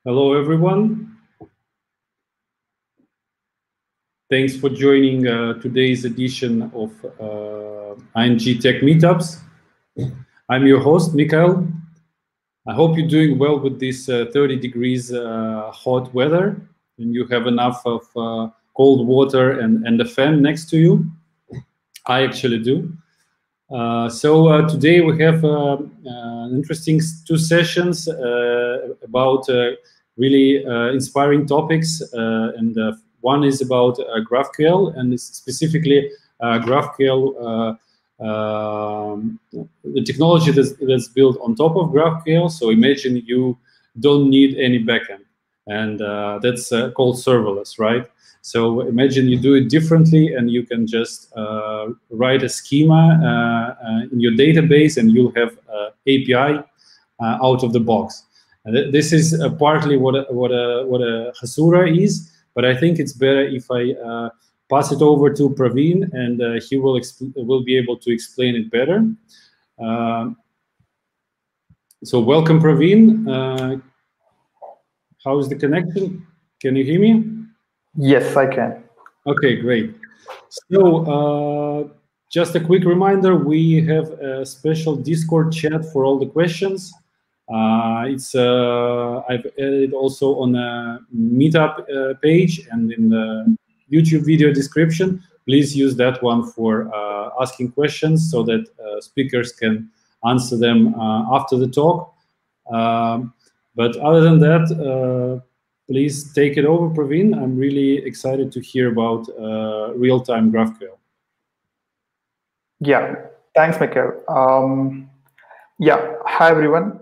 Hello, everyone. Thanks for joining today's edition of ING Tech Meetups. I'm your host, Mikhail. I hope you're doing well with this 30 degrees hot weather, and you have enough of cold water and a fan next to you. I actually do. So today we have interesting two sessions about really inspiring topics, and one is about GraphQL, and specifically GraphQL, the technology that's built on top of GraphQL. So imagine you don't need any backend, and that's called serverless, right? So imagine you do it differently, and you can just write a schema in your database, and you'll have API out of the box. And this is partly what a Hasura is, but I think it's better if I pass it over to Praveen, and he will be able to explain it better. So welcome, Praveen. How is the connection? Can you hear me? Yes, I can. Okay, great. So just a quick reminder, we have a special Discord chat for all the questions. I've added also on a meetup page and in the YouTube video description. Please use that one for asking questions so that speakers can answer them after the talk. But other than that, please take it over, Praveen. I'm really excited to hear about real-time GraphQL. Yeah, thanks, Mikhail. Yeah, hi everyone.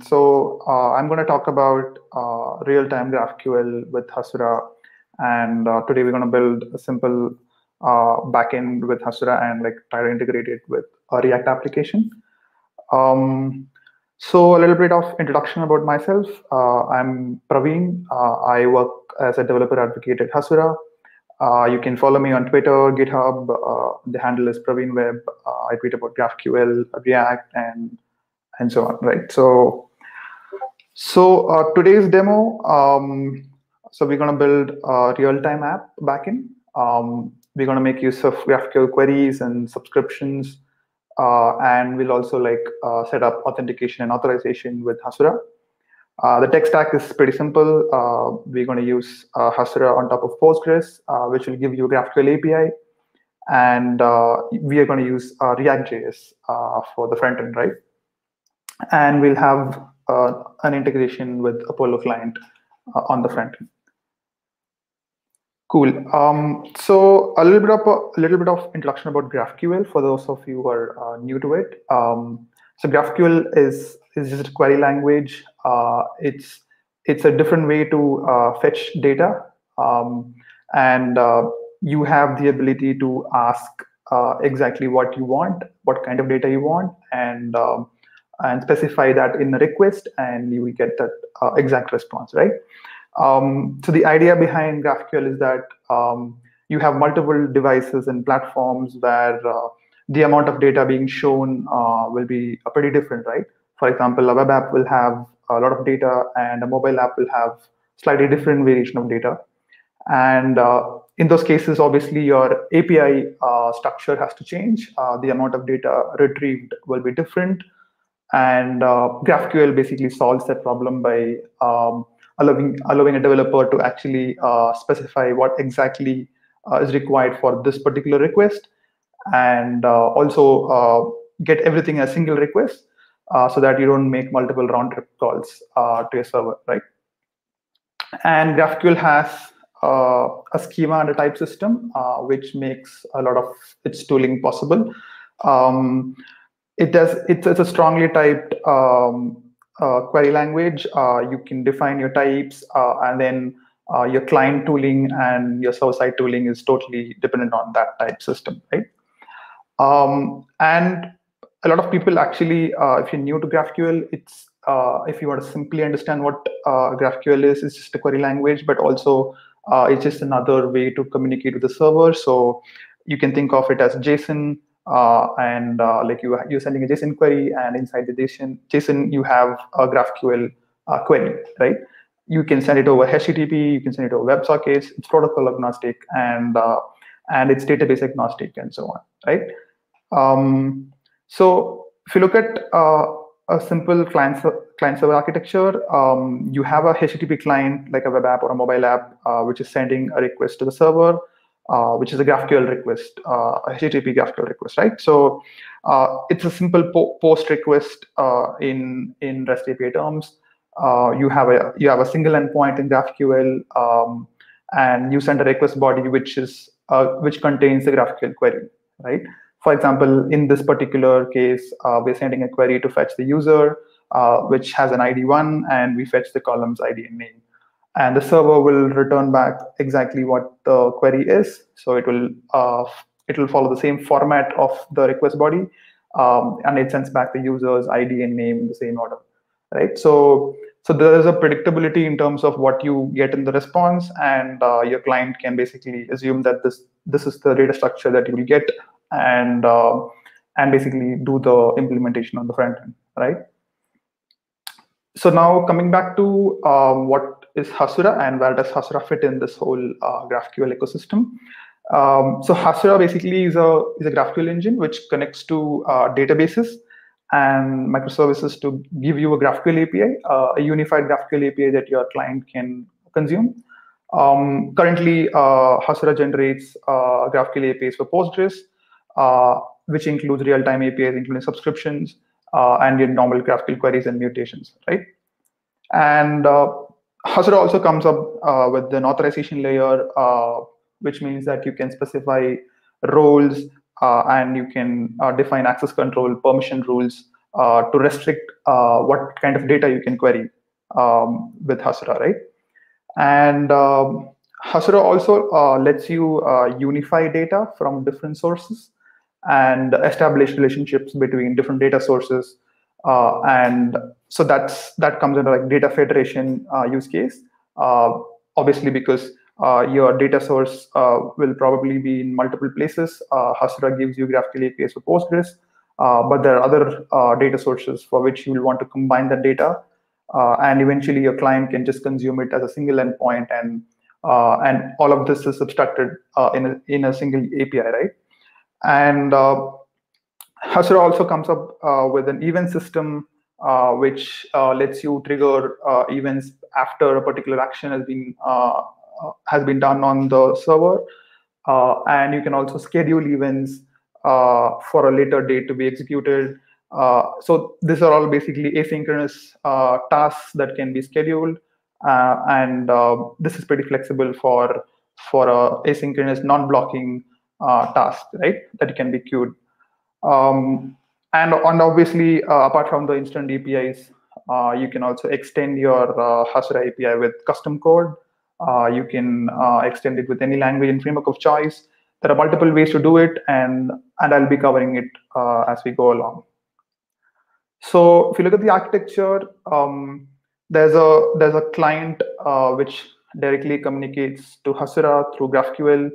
So I'm going to talk about real-time GraphQL with Hasura, and today we're going to build a simple backend with Hasura and try to integrate it with a React application. So a little bit of introduction about myself. I'm Praveen. I work as a developer advocate at Hasura. You can follow me on Twitter, GitHub. The handle is Praveen Web. I tweet about GraphQL, React, and so on. Right. So today's demo. So we're going to build a real-time app backend. We're going to make use of GraphQL queries and subscriptions. And we'll also set up authentication and authorization with Hasura. The tech stack is pretty simple. We're going to use Hasura on top of Postgres, which will give you a GraphQL API. And we are going to use React.js for the front end, right? And we'll have an integration with Apollo client on the front end. Cool. So a little bit of introduction about GraphQL for those of you who are new to it. So GraphQL is just a query language. It's a different way to fetch data, and you have the ability to ask exactly what you want, what kind of data you want, and specify that in a request, and you will get that exact response, right? So the idea behind GraphQL is that you have multiple devices and platforms where the amount of data being shown will be pretty different, right? For example, a web app will have a lot of data, and a mobile app will have slightly different variation of data. And in those cases, obviously, your API structure has to change. The amount of data retrieved will be different. And GraphQL basically solves that problem by allowing a developer to actually specify what exactly is required for this particular request, and also get everything in a single request so that you don't make multiple round-trip calls to your server, right? And GraphQL has a schema and a type system, which makes a lot of its tooling possible. It's a strongly typed query language. You can define your types, and then your client tooling and your server-side tooling is totally dependent on that type system, right? And a lot of people actually, if you're new to GraphQL, it's if you want to simply understand what GraphQL is, it's just a query language, but also it's just another way to communicate with the server. So you can think of it as JSON. And you're sending a JSON query, and inside the JSON you have a GraphQL query, right? you can send it over HTTP, you can send it over WebSockets. It's protocol agnostic, and it's database agnostic, and so on, right? So if you look at a simple client-server architecture, you have a HTTP client, like a web app or a mobile app, which is sending a request to the server, which is a GraphQL request, a HTTP GraphQL request, right? So it's a simple post request in REST API terms. You have a single endpoint in GraphQL, and you send a request body which contains the GraphQL query, right? For example, in this particular case, we're sending a query to fetch the user, which has an ID 1, and we fetch the columns ID and name. And the server will return back exactly what the query is. So it will follow the same format of the request body, and it sends back the user's ID and name in the same order, right? So there is a predictability in terms of what you get in the response, and your client can basically assume that this is the data structure that you will get, and basically do the implementation on the front end, right? So now coming back to what is Hasura and where does Hasura fit in this whole GraphQL ecosystem? So Hasura basically is a GraphQL engine which connects to databases and microservices to give you a GraphQL API, a unified GraphQL API that your client can consume. Currently, Hasura generates GraphQL APIs for Postgres, which includes real-time APIs, including subscriptions, and your normal GraphQL queries and mutations, right? And Hasura also comes up with an authorization layer, which means that you can specify roles and you can define access control, permission rules to restrict what kind of data you can query with Hasura, right? And Hasura also lets you unify data from different sources and establish relationships between different data sources. And so that comes under like data federation use case, obviously because your data source will probably be in multiple places. Hasura gives you GraphQL APIs for Postgres, but there are other data sources for which you will want to combine that data, and eventually your client can just consume it as a single endpoint, and all of this is abstracted in a single API, right? And Hasura also comes up with an event system which lets you trigger events after a particular action has been done on the server, and you can also schedule events for a later date to be executed. So these are all basically asynchronous tasks that can be scheduled, and this is pretty flexible for a asynchronous non-blocking task, right? That can be queued. And obviously, apart from the instant APIs, you can also extend your Hasura API with custom code. You can extend it with any language and framework of choice. There are multiple ways to do it, and I'll be covering it as we go along. So if you look at the architecture, there's a client which directly communicates to Hasura through GraphQL.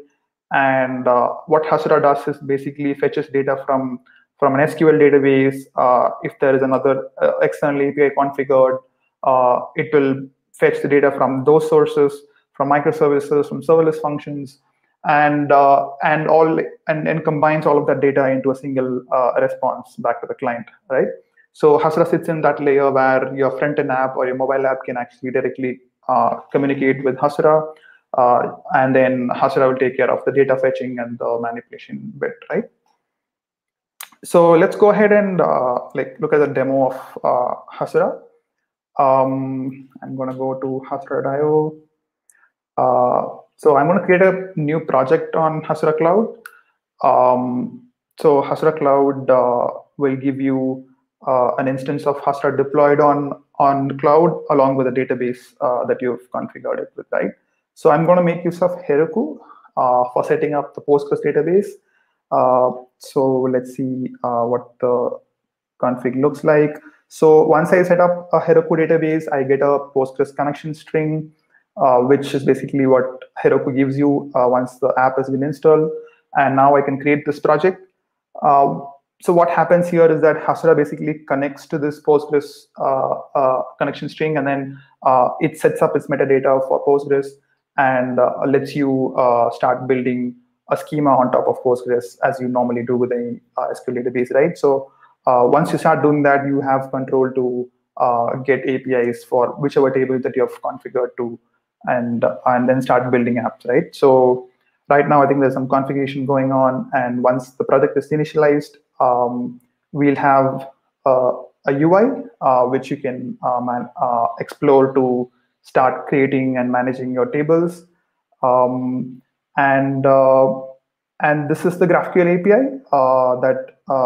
And what Hasura does is basically fetches data from an SQL database. If there is another external API configured, it will fetch the data from those sources, from microservices, from serverless functions, and combines all of that data into a single response back to the client, right? So Hasura sits in that layer where your front-end app or your mobile app can actually directly communicate with Hasura, and then Hasura will take care of the data fetching and the manipulation bit, right? So let's go ahead and look at the demo of Hasura. I'm going to go to hasura.io. So I'm going to create a new project on Hasura Cloud. So Hasura Cloud will give you an instance of Hasura deployed on cloud along with a database that you've configured it with, right? So I'm going to make use of Heroku for setting up the Postgres database. So let's see what the config looks like. So once I set up a Heroku database, I get a Postgres connection string, which is basically what Heroku gives you once the app has been installed. And now I can create this project. So what happens here is that Hasura basically connects to this Postgres connection string, and then it sets up its metadata for Postgres and lets you start building a schema on top of Postgres as you normally do with any SQL database, right? So once you start doing that, you have control to get APIs for whichever table that you have configured to, and then start building apps, right? So right now, I think there's some configuration going on, and once the project is initialized, we'll have a UI which you can explore to start creating and managing your tables. And this is the GraphQL API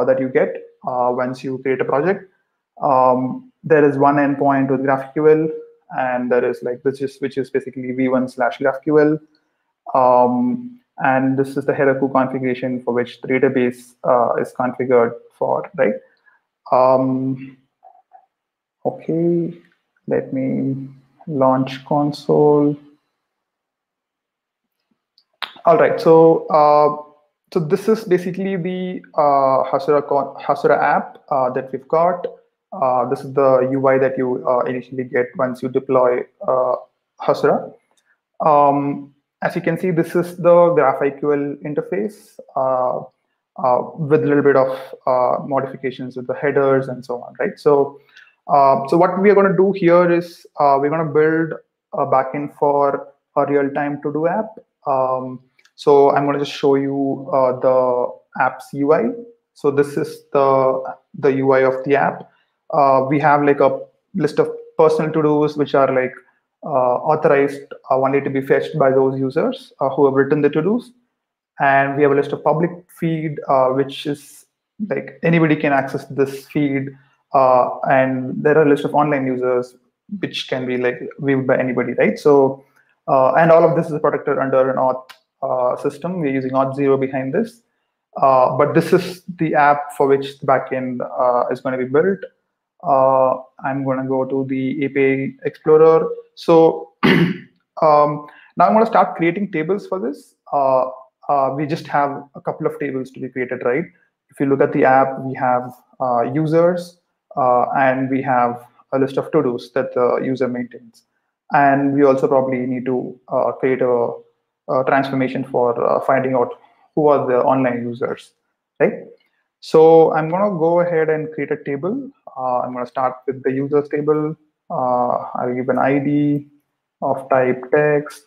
that you get once you create a project. There is one endpoint with GraphQL, and there is like which is basically v1/GraphQL. And this is the hierarchy configuration for which the database is configured for, right? Okay, let me launch console. All right, so so this is basically the Hasura app that we've got. This is the UI that you initially get once you deploy Hasura. As you can see, this is the GraphQL interface with a little bit of modifications with the headers and so on, right? So, so what we are going to do here is we're going to build a backend for a real-time to-do app. So I'm going to just show you the app's UI. So this is the UI of the app. We have like a list of personal to-dos which are like authorized only to be fetched by those users who have written the to-dos. And we have a list of public feed, which is like anybody can access this feed. And there are a list of online users, which can be like viewed by anybody, right? So, and all of this is protected under an auth system. We're using auth0 behind this. But this is the app for which the backend is going to be built. I'm going to go to the API Explorer. So now I'm going to start creating tables for this. We just have a couple of tables to be created, right? If you look at the app, we have users, and we have a list of to-dos that the user maintains. And we also probably need to create a transformation for finding out who are the online users, right? So I'm going to go ahead and create a table. I'm going to start with the users table. I'll give an ID of type text,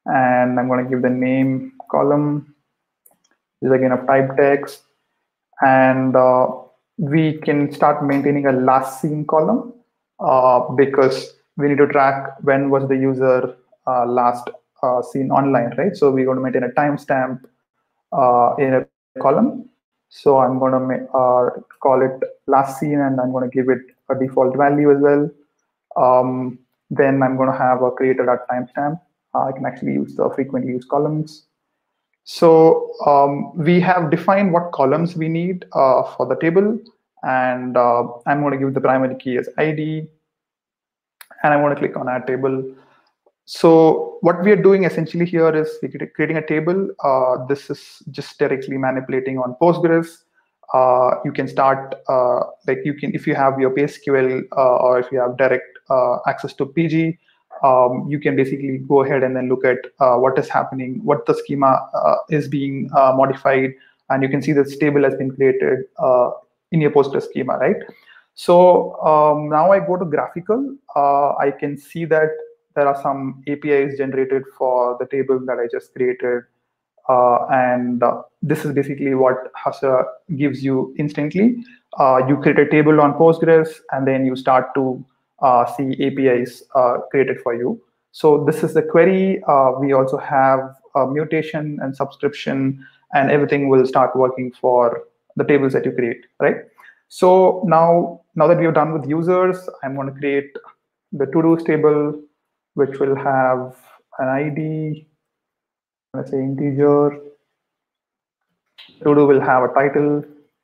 and I'm going to give the name column. This is again of type text, and we can start maintaining a last seen column because we need to track when was the user last seen online, right? So we're going to maintain a timestamp in a column. So I'm going to call it last seen, and I'm going to give it a default value as well. Then I'm going to have a creator.timestamp. I can actually use the frequently used columns. So we have defined what columns we need for the table, and I'm going to give the primary key as ID, and I'm going to click on add table. So what we are doing essentially here is we're creating a table. This is just directly manipulating on Postgres. You can start like you can, if you have your PSQL or if you have direct access to PG, you can basically go ahead and then look at what is happening, what the schema is being modified, and you can see this table has been created in your Postgres schema, right? So now I go to graphical. I can see that there are some APIs generated for the table that I just created. And this is basically what Hasura gives you instantly. You create a table on Postgres, and then you start to see APIs created for you. So this is the query. We also have mutation and subscription, and everything will start working for the tables that you create, right? So now that we have done with users, I'm going to create the to-dos table, which will have an ID, let's say integer. To-do will have a title,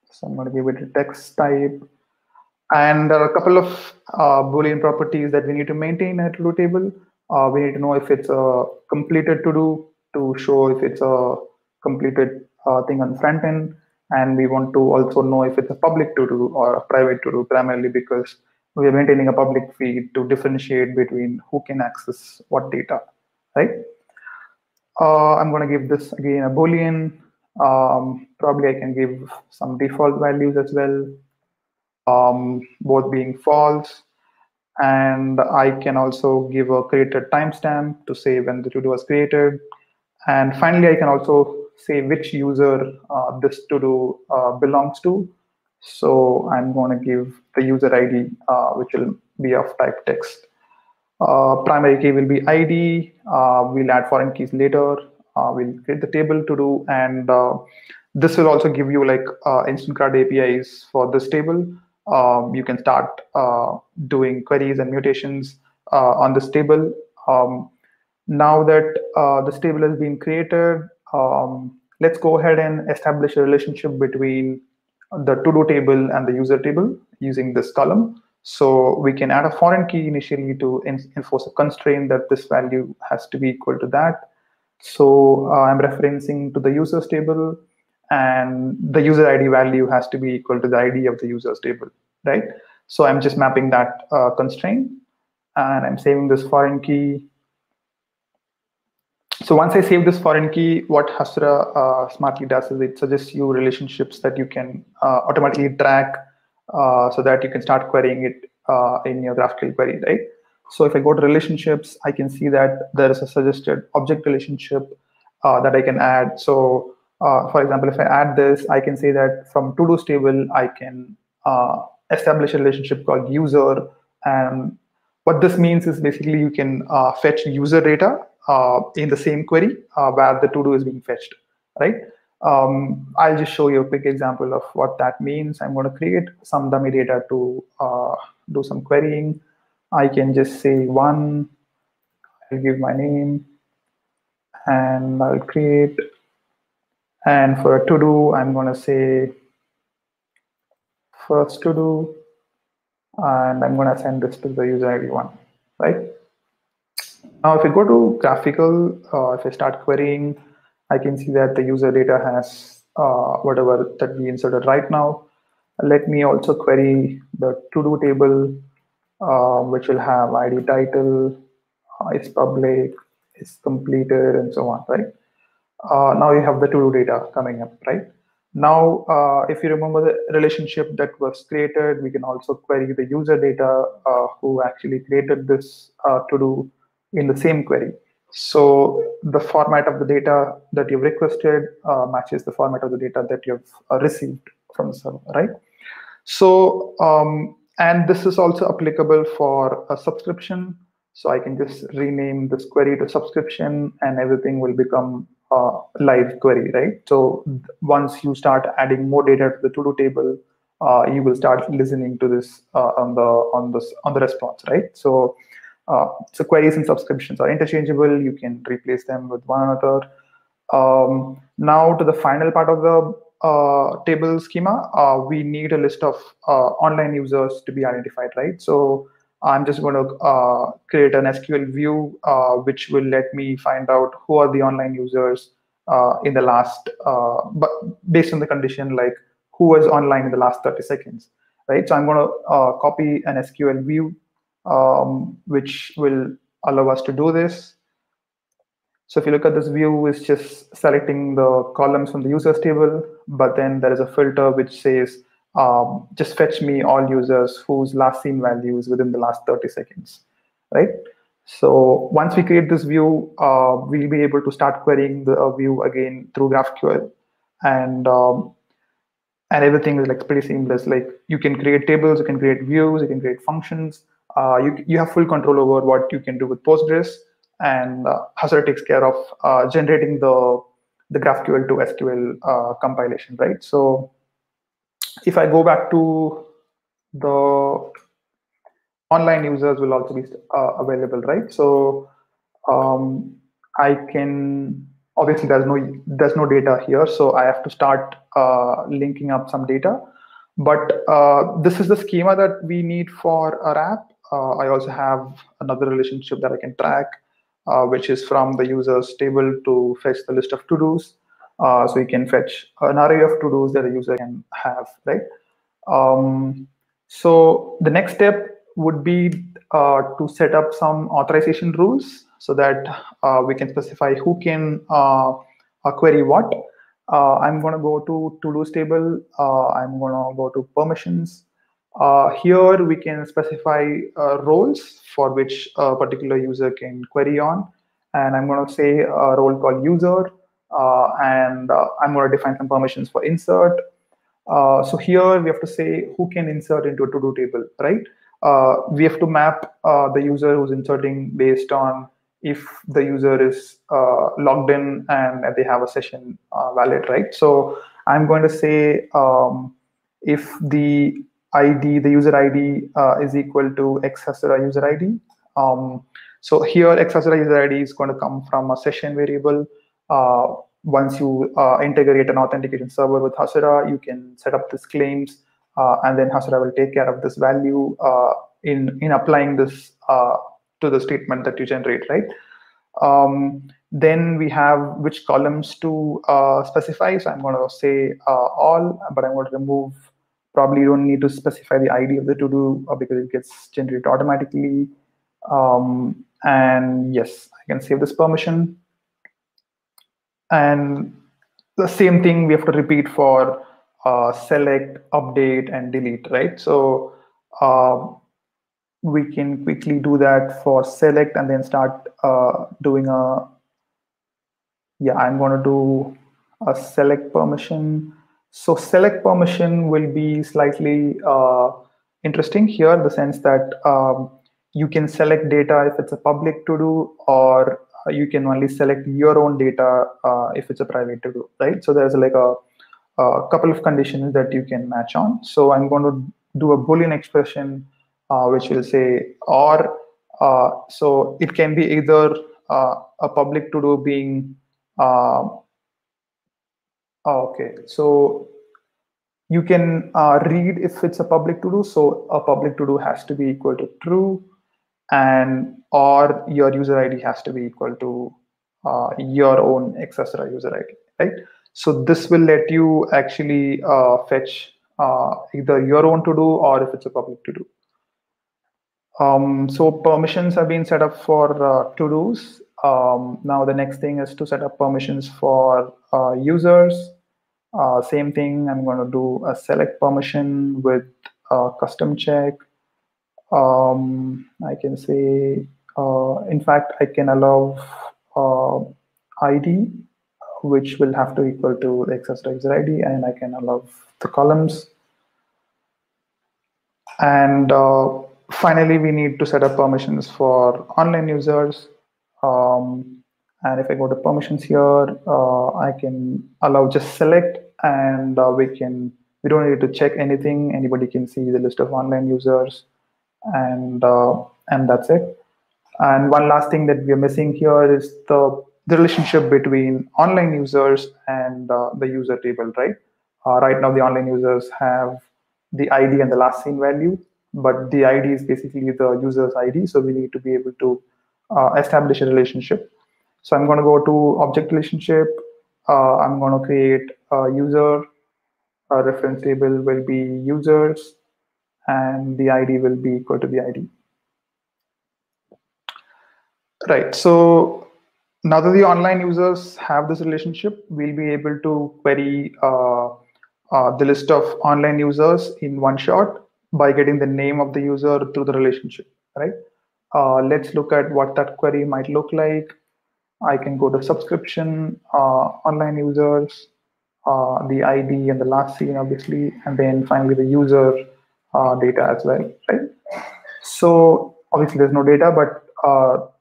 so I'm going to give it a text type. And there are a couple of Boolean properties that we need to maintain in a to-do table. We need to know if it's a completed to-do to show if it's a completed thing on the front end. And we want to also know if it's a public to-do or a private to-do, primarily because we are maintaining a public feed to differentiate between who can access what data, right? I'm going to give this again a Boolean. Probably I can give some default values as well, both being false. And I can also give a created timestamp to say when the to-do was created. And finally, I can also say which user this to-do belongs to. So I'm going to give the user ID, which will be of type text. Primary key will be ID. We'll add foreign keys later. We'll create the table to do, and this will also give you like instant card APIs for this table. You can start doing queries and mutations on this table. Now that this table has been created, let's go ahead and establish a relationship between the to-do table and the user table using this column. So we can add a foreign key initially to enforce a constraint that this value has to be equal to that. So I'm referencing to the users table, and the user ID value has to be equal to the ID of the users table, right? So I'm just mapping that constraint, and I'm saving this foreign key. So once I save this foreign key, what Hasura smartly does is it suggests you relationships that you can automatically track so that you can start querying it in your GraphQL query, right? So if I go to relationships, I can see that there is a suggested object relationship that I can add. So for example, if I add this, I can say that from to-dos table, I can establish a relationship called user. And what this means is basically you can fetch user data in the same query where the to-do is being fetched, right? I'll just show you a quick example of what that means. I'm going to create some dummy data to do some querying. I can just say one, I'll give my name, and I'll create. And for a to-do, I'm going to say first to-do, and I'm going to send this to the user ID one, right? Now, if I go to graphical, if I start querying, I can see that the user data has whatever that we inserted right now. Let me also query the to-do table, which will have ID title, it's public, it's completed, and so on, right? Now you have the to-do data coming up, right? Now, if you remember the relationship that was created, we can also query the user data who actually created this to-do in the same query. So the format of the data that you've requested matches the format of the data that you've received from the server, right? So, and this is also applicable for a subscription. So I can just rename this query to subscription, and everything will become a live query, right? So once you start adding more data to the to-do table, you will start listening to this on the response, right? So queries and subscriptions are interchangeable. You can replace them with one another. Now to the final part of the table schema, we need a list of online users to be identified, right? So I'm just going to create an SQL view, which will let me find out who are the online users in the last, but based on the condition, like who was online in the last 30 seconds, right? So I'm going to copy an SQL view, which will allow us to do this. So if you look at this view, it's just selecting the columns from the users table, but then there is a filter which says, just fetch me all users whose last seen value is within the last 30 seconds, right? So once we create this view, we'll be able to start querying the view again through GraphQL. And everything is like pretty seamless. Like you can create tables, you can create views, you can create functions. You have full control over what you can do with Postgres, and Hasura takes care of generating the GraphQL to SQL compilation, right? So if I go back to the online users will also be available, right? So I can, obviously there's no data here, so I have to start linking up some data. But this is the schema that we need for our app. I also have another relationship that I can track, which is from the users table to fetch the list of to-dos. So you can fetch an array of to-dos that a user can have, right? So the next step would be to set up some authorization rules so that we can specify who can query what. I'm going to go to to-dos table. I'm going to go to permissions. Here we can specify roles for which a particular user can query on. And I'm going to say a role called user. And I'm going to define some permissions for insert. So here we have to say who can insert into a to-do table, right? We have to map the user who's inserting based on if the user is logged in and they have a session valid, right? So I'm going to say if the ID, the user ID is equal to x Hasura user ID. So here x Hasura user ID is going to come from a session variable. Once you integrate an authentication server with Hasura, you can set up these claims, and then Hasura will take care of this value in applying this to the statement that you generate, right? Then we have which columns to specify. So I'm going to say all, but I'm going to remove. Probably you don't need to specify the ID of the to-do because it gets generated automatically. And yes, I can save this permission. And the same thing we have to repeat for select, update, and delete, right? So we can quickly do that for select and then start doing a, yeah, I'm going to do a select permission. So select permission will be slightly interesting here in the sense that you can select data if it's a public to do, or you can only select your own data if it's a private to do, right? So there's like a couple of conditions that you can match on. So I'm going to do a Boolean expression which will say or. So it can be either a public to do being okay, so you can read if it's a public to do. So a public to do has to be equal to true, and or your user ID has to be equal to your own Hasura user ID, right? So this will let you actually fetch either your own to do or if it's a public to do. So permissions have been set up for to-dos. Now the next thing is to set up permissions for users. Same thing, I'm going to do a select permission with custom check. I can say, in fact, I can allow ID, which will have to equal to the Hasura user ID, and I can allow the columns. And finally, we need to set up permissions for online users. And if I go to permissions here, I can allow just select, and we don't need to check anything. Anybody can see the list of online users, and that's it. And one last thing that we are missing here is the relationship between online users and the user table, right? Right now, the online users have the ID and the last seen value, but the ID is basically the user's ID. So we need to be able to establish a relationship. So I'm going to go to object relationship. I'm going to create a user. A reference table will be users, and the ID will be equal to the ID. Right. So now that the online users have this relationship, we'll be able to query the list of online users in one shot by getting the name of the user through the relationship, right? Let's look at what that query might look like. I can go to subscription, online users, the ID and the last seen, obviously, and then finally the user data as well, right? So obviously there's no data, but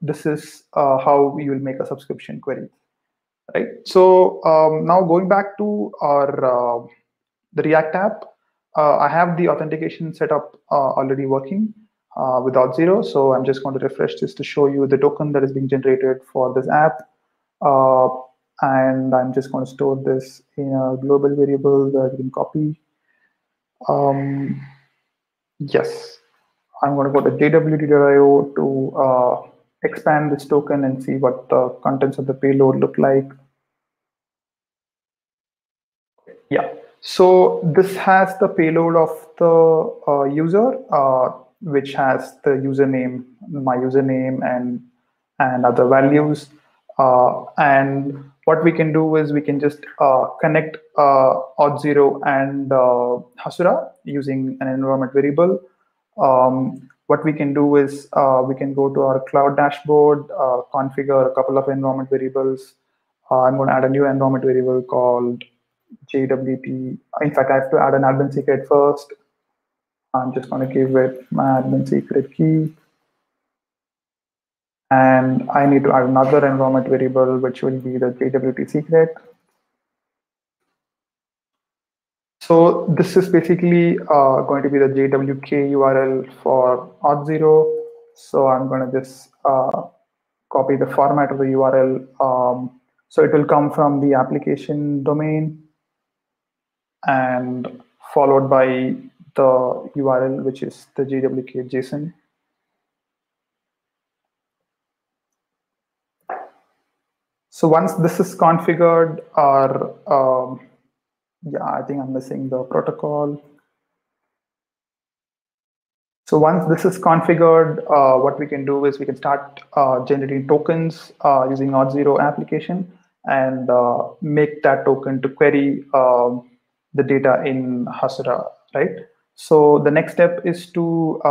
this is how you will make a subscription query, right? So now going back to our the React app, I have the authentication setup already working with Auth0. So I'm just going to refresh this to show you the token that is being generated for this app. And I'm just going to store this in a global variable that I can copy. Yes, I'm going to go to jwd.io to expand this token and see what the contents of the payload look like. Yeah. So this has the payload of the user, which has the username, my username, and other values. And what we can do is we can just connect Auth0 and Hasura using an environment variable. What we can do is we can go to our cloud dashboard, configure a couple of environment variables. I'm going to add a new environment variable called JWT. In fact, I have to add an admin secret first. I'm just going to give it my admin secret key. And I need to add another environment variable, which will be the JWT secret. So this is basically going to be the JWK URL for Auth0. So I'm going to just copy the format of the URL. So it will come from the application domain and followed by the URL, which is the JWK JSON. So once this is configured, yeah, I think I'm missing the protocol. So once this is configured, what we can do is we can start generating tokens using Auth0 application and make that token to query the data in Hasura, right? So the next step is to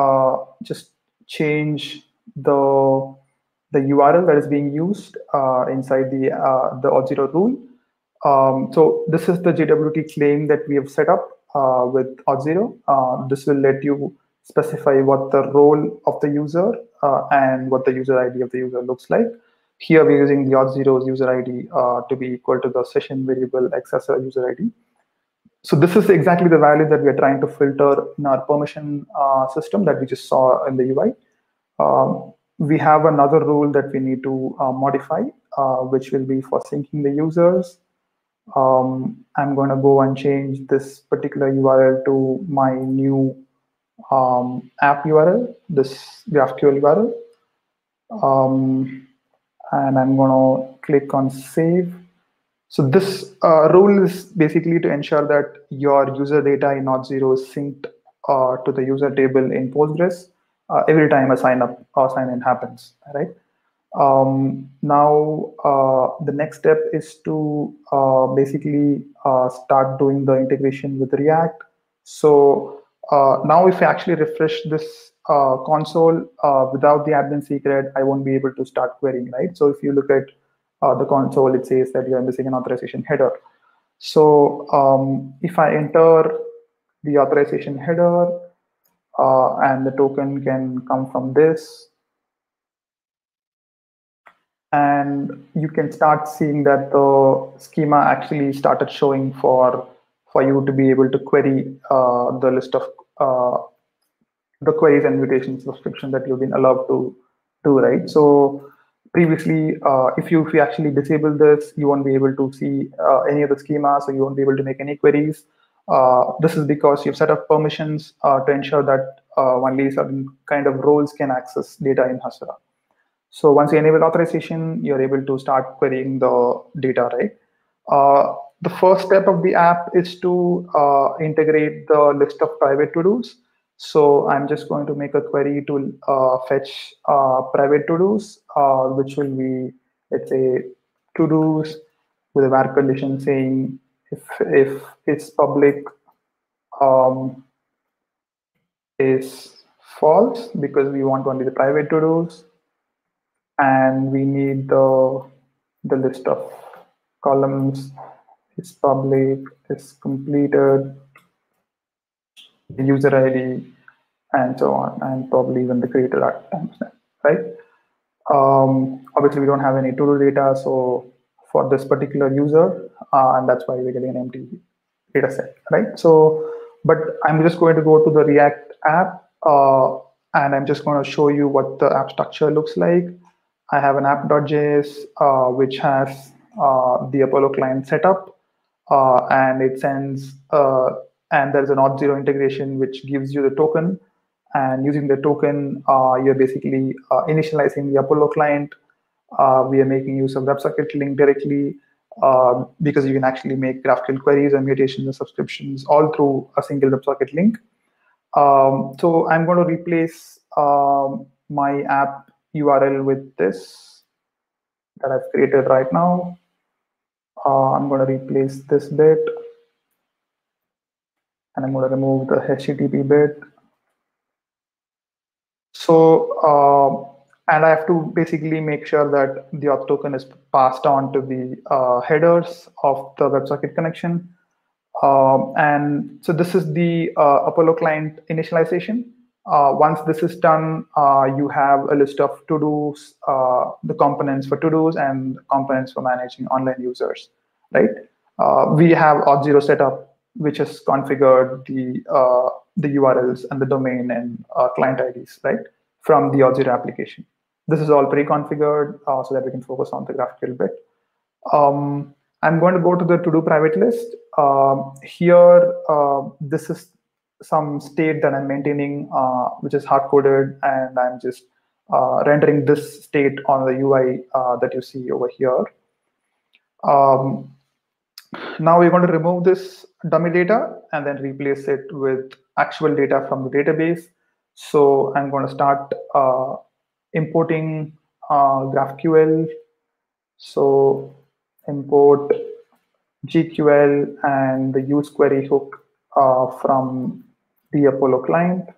just change the URL that is being used inside the Auth0 rule. So this is the JWT claim that we have set up with Auth0. This will let you specify what the role of the user and what the user ID of the user looks like. Here we're using the Auth0's user ID to be equal to the session variable accessor user ID. So this is exactly the value that we are trying to filter in our permission system that we just saw in the UI. We have another rule that we need to modify, which will be for syncing the users. I'm going to go and change this particular URL to my new app URL, this GraphQL URL. And I'm going to click on save. So this rule is basically to ensure that your user data in Auth0 is synced to the user table in Postgres every time a sign up or sign in happens, right? Now, the next step is to basically start doing the integration with React. So now if I actually refresh this console without the admin secret, I won't be able to start querying, right? So if you look at the console, it says that you're missing an authorization header. So if I enter the authorization header and the token can come from this, and you can start seeing that the schema actually started showing for you to be able to query the list of the queries and mutation subscription that you've been allowed to do, right? So previously, if you actually disable this, you won't be able to see any of the schema, so you won't be able to make any queries. This is because you've set up permissions to ensure that only certain kind of roles can access data in Hasura. So once you enable authorization, you're able to start querying the data, right? The first step of the app is to integrate the list of private to-dos. So I'm just going to make a query to fetch private to-dos, which will be, let's say, to-dos with a var condition saying if it's public is false because we want only the private to-dos. And we need the list of columns is public, is completed, the user ID, and so on, and probably even the creator timestamp, right? Obviously, we don't have any to-do data, so for this particular user, and that's why we're getting an empty data set, right? So, but I'm just going to go to the React app, and I'm just going to show you what the app structure looks like. I have an app.js, which has the Apollo client setup, and it sends, and there's an Auth0 integration, which gives you the token. And using the token, you're basically initializing the Apollo client. We are making use of WebSocket link directly. because you can actually make GraphQL queries and mutations and subscriptions all through a single WebSocket link. So I'm going to replace my app URL with this that I've created right now. I'm going to replace this bit, and I'm going to remove the HTTP bit. So, and I have to basically make sure that the auth token is passed on to the headers of the WebSocket connection. And so this is the Apollo client initialization. Once this is done, you have a list of to-dos, the components for to-dos and components for managing online users, right? We have Auth0 set up, which has configured the URLs and the domain and client IDs, right, from the Auth0 application. This is all pre-configured so that we can focus on the GraphQL bit. I'm going to go to the to-do private list. Here, this is some state that I'm maintaining, which is hard-coded, and I'm just rendering this state on the UI that you see over here. Now we're going to remove this dummy data and then replace it with actual data from the database. So I'm going to start importing GraphQL. So import GQL and the use query hook from the Apollo client.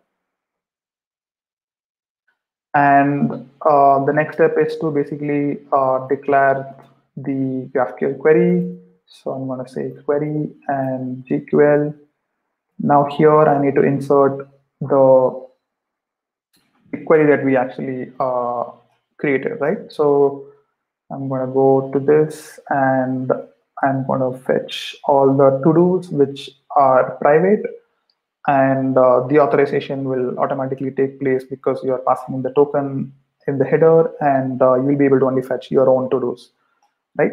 And the next step is to basically declare the GraphQL query. So I'm going to say query and GQL. Now here I need to insert the query that we actually created, right? So I'm going to go to this and I'm going to fetch all the to-dos which are private, and the authorization will automatically take place because you are passing in the token in the header, and you'll be able to only fetch your own to-dos, right?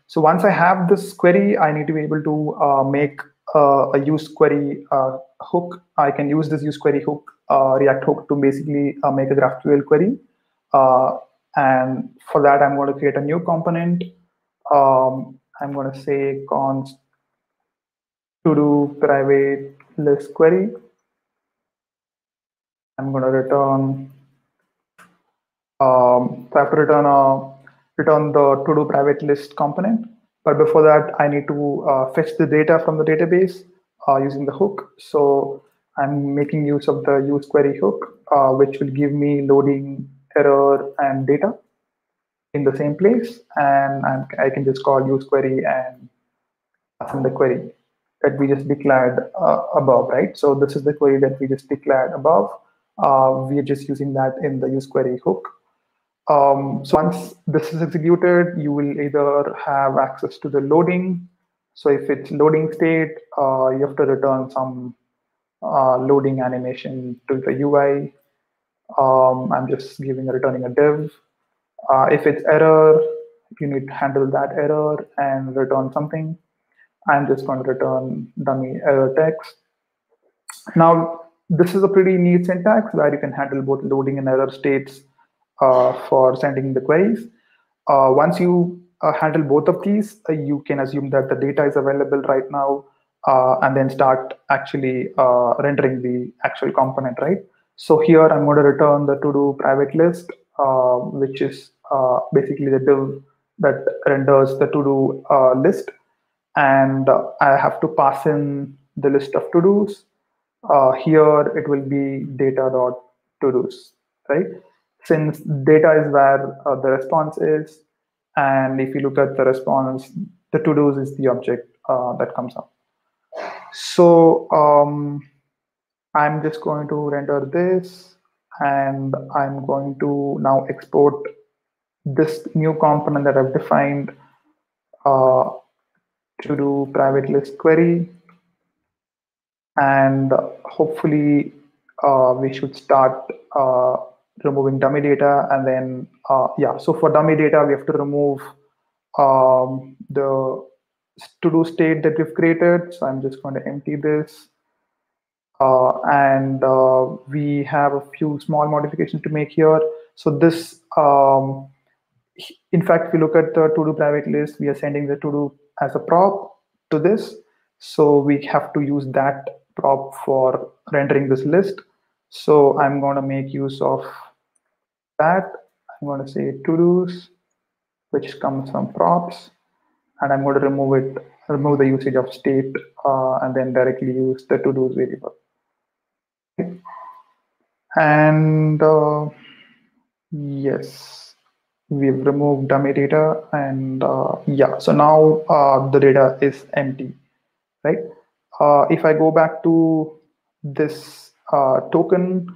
So once I have this query, I need to be able to make a use query hook. I can use this use query hook, React hook, to basically make a GraphQL query. And for that, I'm going to create a new component. I'm going to say const to-do private list query. I'm going to return. So I have to return the to-do private list component. But before that, I need to fetch the data from the database using the hook. So I'm making use of the use query hook, which will give me loading, error, and data in the same place. And I can just call use query and pass in the query that we just declared above, right? So this is the query that we just declared above. We are just using that in the use query hook. So once this is executed, you will either have access to the loading. So if it's loading state, you have to return some loading animation to the UI. I'm just returning a div. If it's error, you need to handle that error and return something. I'm just going to return dummy error text. Now, this is a pretty neat syntax where you can handle both loading and error states for sending the queries. Once you handle both of these, you can assume that the data is available right now and then start actually rendering the actual component, right? So here I'm going to return the to-do private list, which is basically the div that renders the to-do list. And I have to pass in the list of to-dos. Here it will be data.todos, right? Since data is where the response is, and if you look at the response, the to-dos is the object that comes up. So I'm just going to render this, and I'm going to now export this new component that I've defined to do private list query. And hopefully we should start removing dummy data. And then, yeah, so for dummy data, we have to remove the to-do state that we've created. So I'm just going to empty this. And we have a few small modifications to make here. So this in fact, if you look at the to-do private list, we are sending the to-do as a prop to this. So we have to use that prop for rendering this list. So I'm going to make use of that. I'm going to say to-dos, which comes from props, and I'm going to remove the usage of state, and then directly use the to-dos variable. And yes, we've removed dummy data, and yeah, so now the data is empty, right? If I go back to this token,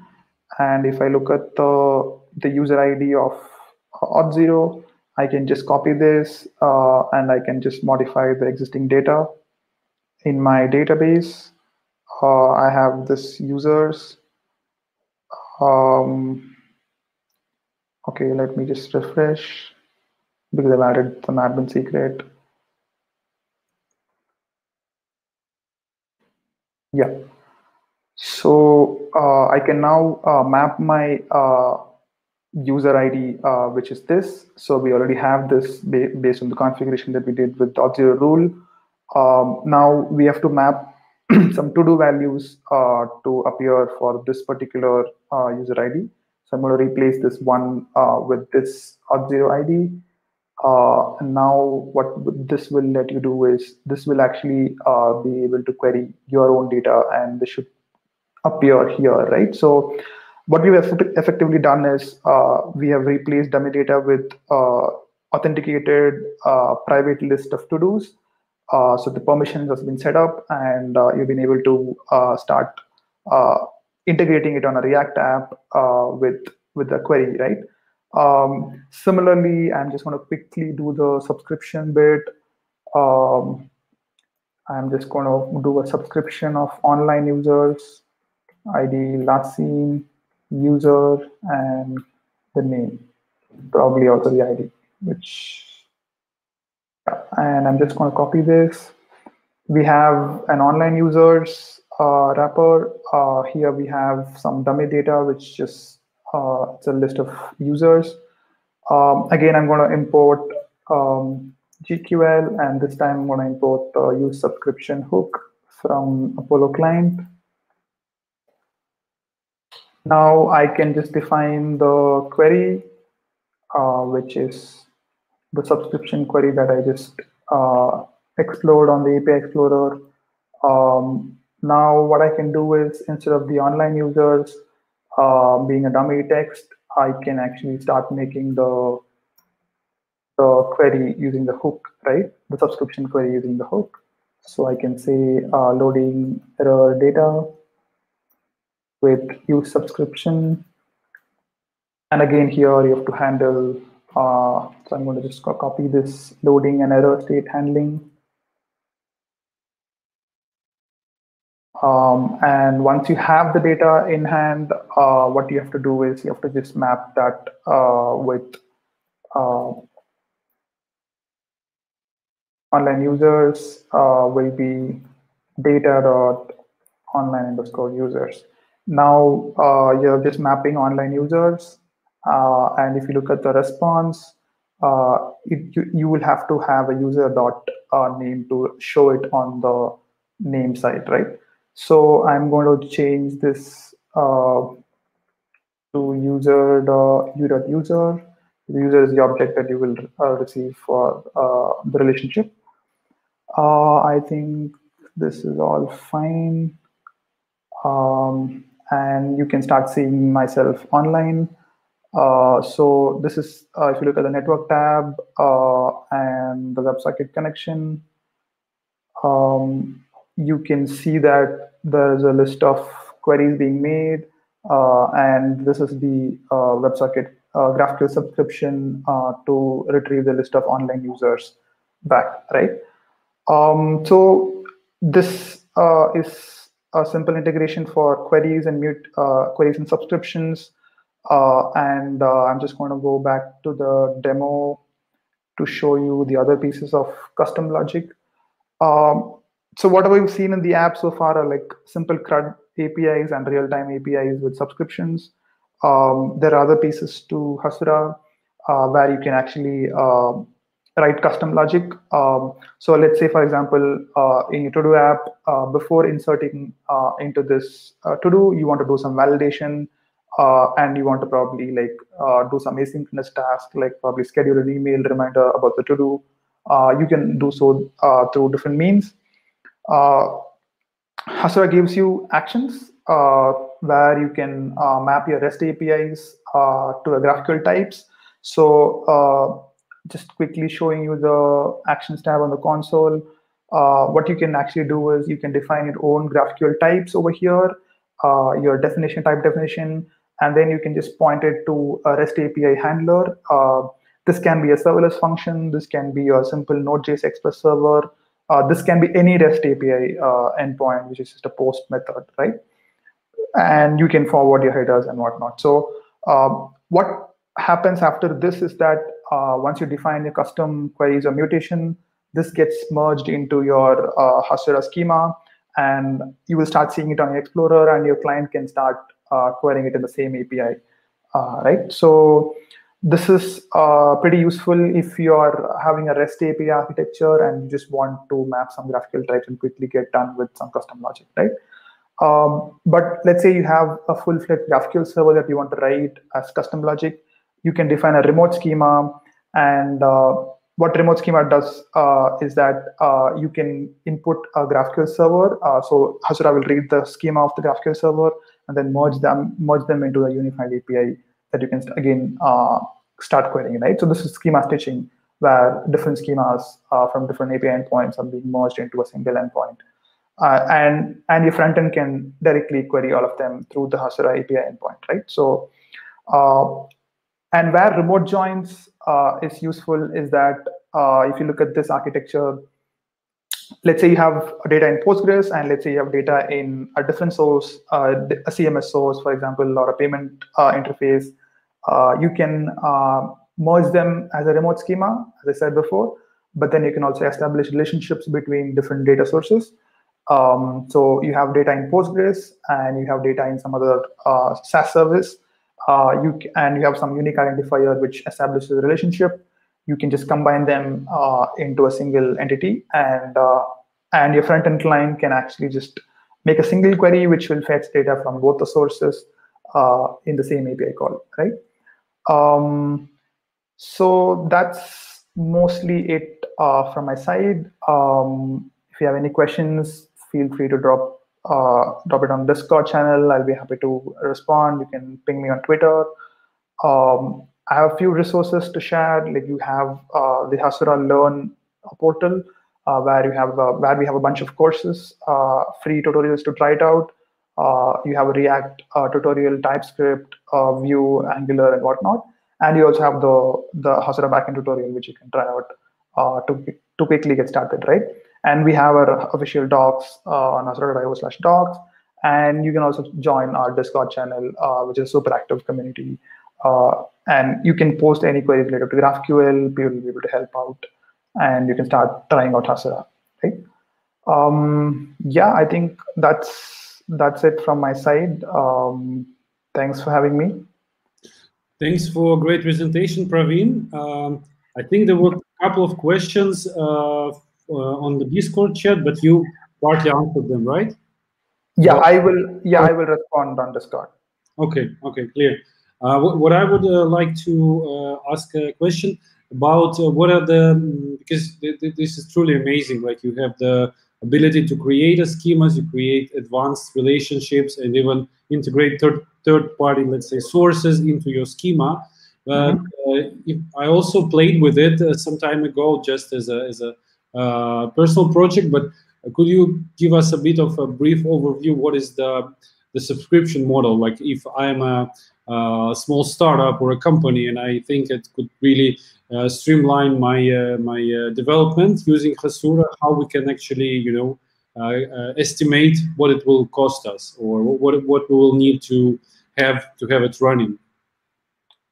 and if I look at the user ID of auth0, I can just copy this, and I can just modify the existing data in my database. I have this users. Okay, let me just refresh because I've added some admin secret. Yeah. So I can now map my user ID, which is this. So we already have this based on the configuration that we did with .0 rule. Now we have to map some to-do values to appear for this particular user ID. So I'm going to replace this one with this .0 ID. And now what this will let you do is this will actually be able to query your own data, and this should appear here, right? So what we've effectively done is we have replaced dummy data with authenticated private list of to-dos. So the permissions has been set up, and you've been able to start integrating it on a React app with a query, right? Similarly, I'm just going to quickly do the subscription bit. I'm just going to do a subscription of online users, ID, last seen, user, and the name, probably also the ID, and I'm just going to copy this. We have an online users wrapper. Here we have some dummy data, which just it's a list of users. Again, I'm going to import GQL, and this time I'm going to import the use subscription hook from Apollo client. Now I can just define the query, which is the subscription query that I just explored on the API Explorer. Now what I can do is, instead of the online users being a dummy text, I can actually start making the query using the hook, right? The subscription query using the hook. So I can say loading error data with use subscription. And again, here you have to handle, so I'm going to just copy this loading and error state handling. And once you have the data in hand, what you have to do is you have to just map that with online users will be data.online_users. Now you're just mapping online users. And if you look at the response, you will have to have a user name to show it on the name side, right? So I'm going to change this to user.user. The user is the object that you will receive for the relationship. I think this is all fine. And you can start seeing myself online. So this is, if you look at the network tab and the WebSocket connection, you can see that there's a list of queries being made, and this is the WebSocket GraphQL subscription to retrieve the list of online users back, right? So this is a simple integration for queries and queries and subscriptions. And I'm just going to go back to the demo to show you the other pieces of custom logic. So what we've seen in the app so far are like simple CRUD APIs and real-time APIs with subscriptions. There are other pieces to Hasura. where you can actually write custom logic. So let's say, for example, in your to-do app, before inserting into this to-do, you want to do some validation, and you want to probably do some asynchronous task, like probably schedule an email reminder about the to-do. You can do so through different means. Hasura gives you actions where you can map your REST APIs to the GraphQL types. So just quickly showing you the actions tab on the console. What you can actually do is you can define your own GraphQL types over here, your definition, type definition, and then you can just point it to a REST API handler. This can be a serverless function. This can be a simple Node.js Express server. This can be any REST API endpoint, which is just a post method, right? And you can forward your headers and whatnot. So what happens after this is that once you define your custom queries or mutation, this gets merged into your Hasura schema, and you will start seeing it on your Explorer, and your client can start querying it in the same API, right? So this is pretty useful if you're having a REST API architecture and you just want to map some GraphQL types and quickly get done with some custom logic, right? But let's say you have a full-fledged GraphQL server that you want to write as custom logic. You can define a remote schema, and what remote schema does is that you can input a GraphQL server. So Hasura will read the schema of the GraphQL server and then merge them into a unified API that you can again start querying, right? So this is schema stitching, where different schemas from different API endpoints are being merged into a single endpoint. And your front end can directly query all of them through the Hasura API endpoint, right? So, and where remote joins is useful is that if you look at this architecture, let's say you have data in Postgres, and let's say you have data in a different source, a CMS source, for example, or a payment interface. You can merge them as a remote schema, as I said before, but then you can also establish relationships between different data sources. So you have data in Postgres, and you have data in some other SaaS service. You have some unique identifier which establishes a relationship. You can just combine them into a single entity, and your front-end client can actually just make a single query which will fetch data from both the sources in the same API call, right? So that's mostly it from my side. If you have any questions, feel free to drop it on Discord channel. I'll be happy to respond. You can ping me on Twitter. I have a few resources to share. Like you have the Hasura Learn portal, where we have a bunch of courses, free tutorials to try it out. You have a React tutorial, TypeScript, Vue, Angular, and whatnot. And you also have the Hasura backend tutorial, which you can try out to quickly get started, right? And we have our official docs on hasura.io/docs. And you can also join our Discord channel, which is a super active community. And you can post any queries related to GraphQL. People will be able to help out. And you can start trying out Hasura, right? Yeah, I think that's it from my side. Thanks for having me. Thanks for a great presentation, Praveen. I think there were a couple of questions on the Discord chat, but you partly answered them, right? Yeah, I will. Yeah, I will respond on Discord. Okay, clear. What I would like to ask a question about what are because this is truly amazing. Like you have the ability to create schemas, you create advanced relationships, and even integrate third-party, let's say, sources into your schema. But I also played with it some time ago, just as a personal project. But could you give us a bit of a brief overview? What is the subscription model? Like if I'm a small startup or a company, and I think it could really streamline my development using Hasura, how we can actually, estimate what it will cost us, or what we will need to have it running.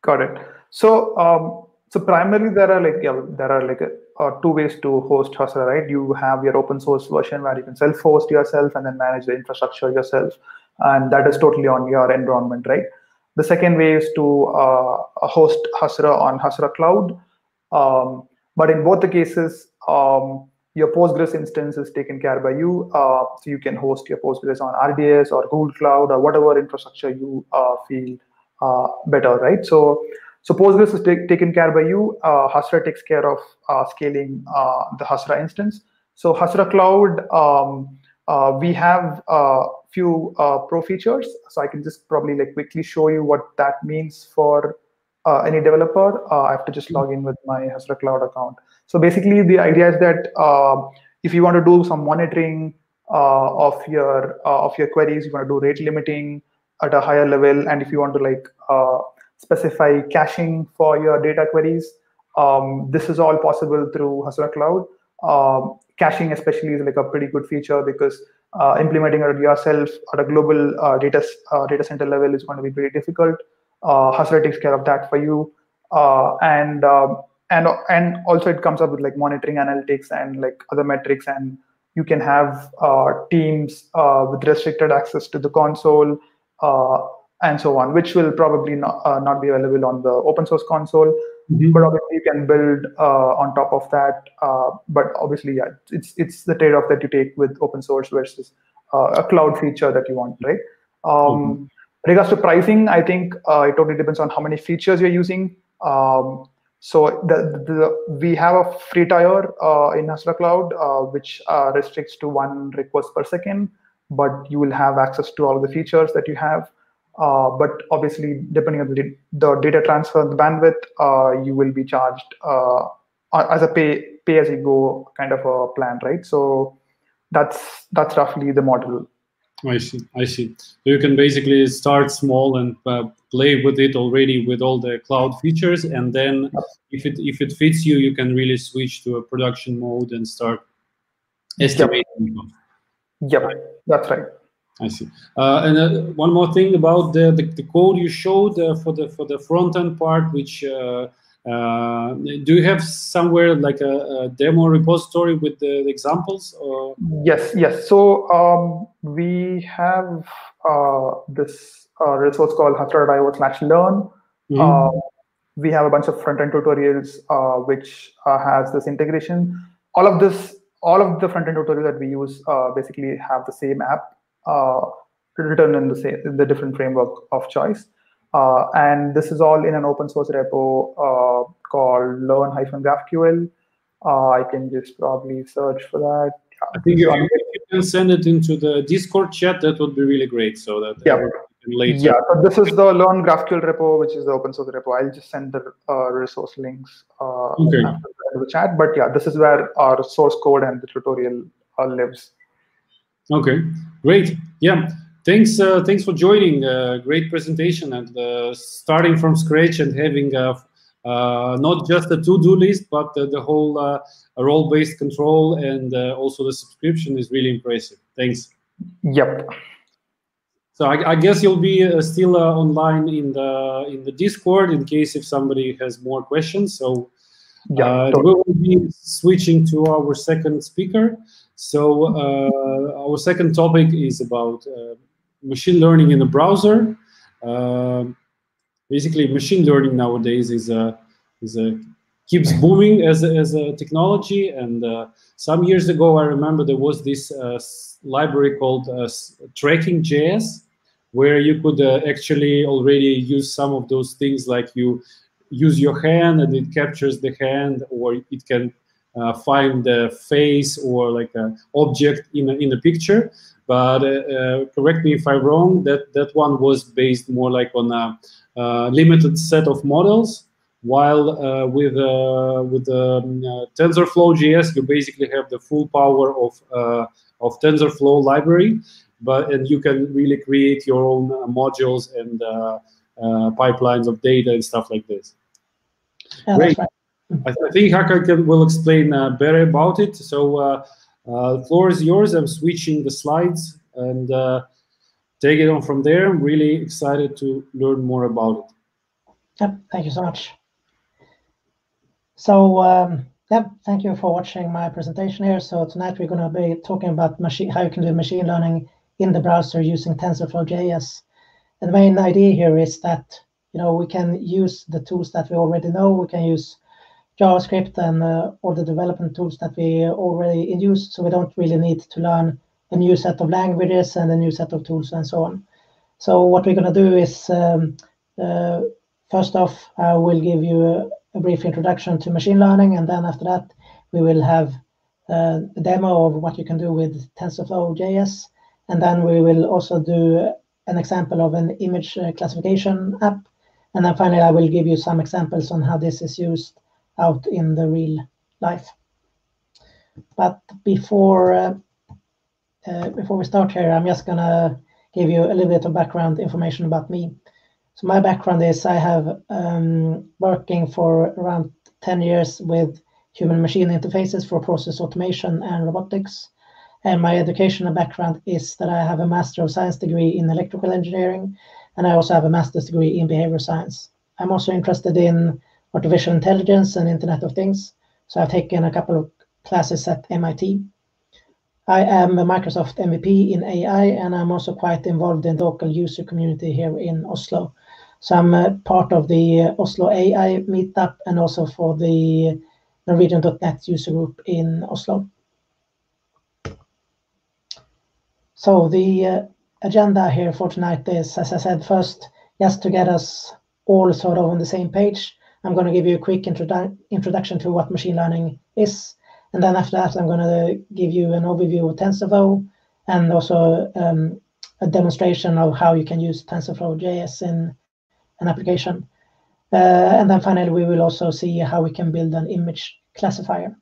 Got it. So primarily there are two ways to host Hasura, right? You have your open source version where you can self-host yourself and then manage the infrastructure yourself, and that is totally on your environment, right? The second way is to host Hasura on Hasura Cloud. But in both the cases, your Postgres instance is taken care by you. So you can host your Postgres on RDS or Google Cloud or whatever infrastructure you feel better, right? So Postgres is taken care by you. Hasura takes care of scaling the Hasura instance. So Hasura Cloud, we have few pro features. So I can just probably like quickly show you what that means for any developer. I have to just log in with my Hasura Cloud account. So basically, the idea is that if you want to do some monitoring of your queries, you want to do rate limiting at a higher level, and if you want to like specify caching for your data queries, this is all possible through Hasura Cloud. Caching especially is like a pretty good feature because implementing it yourself at a global data center level is going to be pretty difficult. Hasura takes care of that for you, and also it comes up with like monitoring analytics and like other metrics, and you can have teams with restricted access to the console and so on, which will probably not be available on the open source console. But obviously you can build on top of that. But obviously, yeah, it's the trade-off that you take with open source versus a cloud feature that you want, right? Regards to pricing, I think it totally depends on how many features you're using. So we have a free tier in Hasura Cloud, which restricts to 1 request per second, but you will have access to all the features that you have. But obviously, depending on the data transfer, the bandwidth, you will be charged as a pay as you go kind of a plan, right? So that's roughly the model. I see. So you can basically start small and play with it already with all the cloud features, and then if it fits you, you can really switch to a production mode and start estimating. Yep, that's right. I see. And one more thing about the code you showed for the front end part, which do you have somewhere like a demo repository with the examples? Or? Yes. So we have this resource called hasura.io/learn. We have a bunch of front end tutorials which has this integration. All of the front end tutorials that we use basically have the same app. Written in the different framework of choice, and this is all in an open source repo called learn-GraphQL. I can just probably search for that. I think if you can send it into the Discord chat, that would be really great. So that later. Yeah. So this is the learn GraphQL repo, which is the open source repo. I'll just send the resource links after the chat. But yeah, this is where our source code and the tutorial lives. Okay, great. Yeah, thanks for joining. Great presentation and starting from scratch and having not just a to-do list, but the whole role-based control and also the subscription is really impressive. Thanks. Yep. So I guess you'll be still online in the Discord in case if somebody has more questions. So we will be switching to our second speaker. So our second topic is about machine learning in the browser. Basically, machine learning nowadays keeps booming as a technology. And some years ago, I remember there was this library called Tracking.js, where you could actually already use some of those things, like you use your hand and it captures the hand, or it can find the face or like an object in a picture. But correct me if I'm wrong, that one was based more like on a limited set of models, while with Tensorflow.js, you basically have the full power of TensorFlow library, and you can really create your own modules and pipelines of data and stuff like this. Yeah, great. That's right. I think Håkan will explain better about it. So the floor is yours. I'm switching the slides and take it on from there. I'm really excited to learn more about it. Yep, thank you so much. So thank you for watching my presentation here. So tonight we're going to be talking about how you can do machine learning in the browser using TensorFlow.js. And the main idea here is that we can use the tools that we already know. We can use JavaScript and all the development tools that we already in use, so we don't really need to learn a new set of languages and a new set of tools and so on. So what we're going to do is, first off, I will give you a brief introduction to machine learning, and then after that, we will have a demo of what you can do with Tensorflow.js, and then we will also do an example of an image classification app, and then finally, I will give you some examples on how this is used out in the real life. But before we start here, I'm just gonna give you a little bit of background information about me. So my background is I have working for around 10 years with human-machine interfaces for process automation and robotics. And my educational background is that I have a Master of Science degree in electrical engineering, and I also have a master's degree in behavior science. I'm also interested in artificial intelligence and Internet of Things. So I've taken a couple of classes at MIT. I am a Microsoft MVP in AI, and I'm also quite involved in the local user community here in Oslo. So I'm part of the Oslo AI meetup and also for the Norwegian.net user group in Oslo. So the agenda here for tonight is, as I said, first, just to get us all sort of on the same page, I'm going to give you a quick introduction to what machine learning is. And then after that, I'm going to give you an overview of TensorFlow and also a demonstration of how you can use TensorFlow.js in an application. And then finally, we will also see how we can build an image classifier.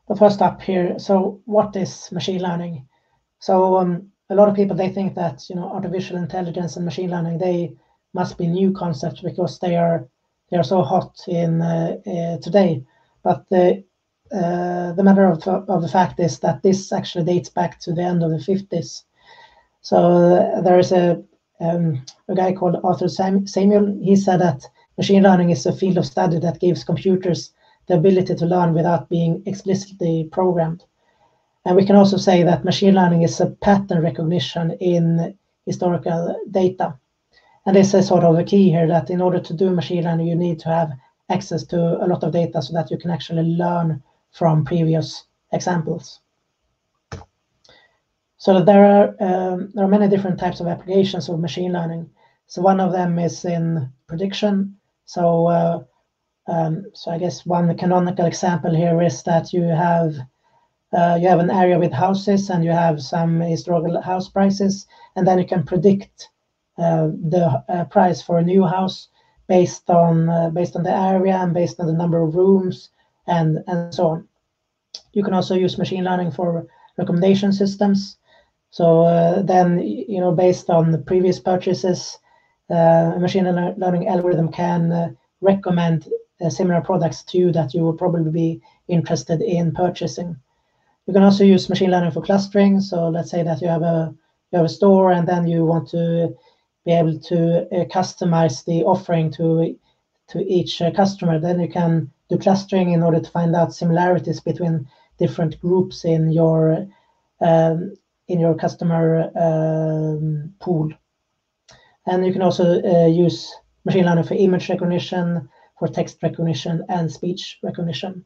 But first up here, so what is machine learning? So a lot of people, they think that artificial intelligence and machine learning, they must be new concepts because they are so hot in today. But the matter of the fact is that this actually dates back to the end of the 50s. So there is a guy called Arthur Samuel. He said that machine learning is a field of study that gives computers the ability to learn without being explicitly programmed. And we can also say that machine learning is a pattern recognition in historical data. And this is sort of a key here, that in order to do machine learning, you need to have access to a lot of data so that you can actually learn from previous examples. So there are many different types of applications of machine learning. So one of them is in prediction. So I guess one canonical example here is that you have an area with houses and you have some historical house prices, and then you can predict the price for a new house based on the area and based on the number of rooms and so on. You can also use machine learning for recommendation systems. So then based on the previous purchases, a machine learning algorithm can recommend similar products to you that you will probably be interested in purchasing. You can also use machine learning for clustering. So let's say that you have a store, and then you want to be able to customize the offering to each customer. Then you can do clustering in order to find out similarities between different groups in your customer pool. And you can also use machine learning for image recognition, for text recognition, and speech recognition.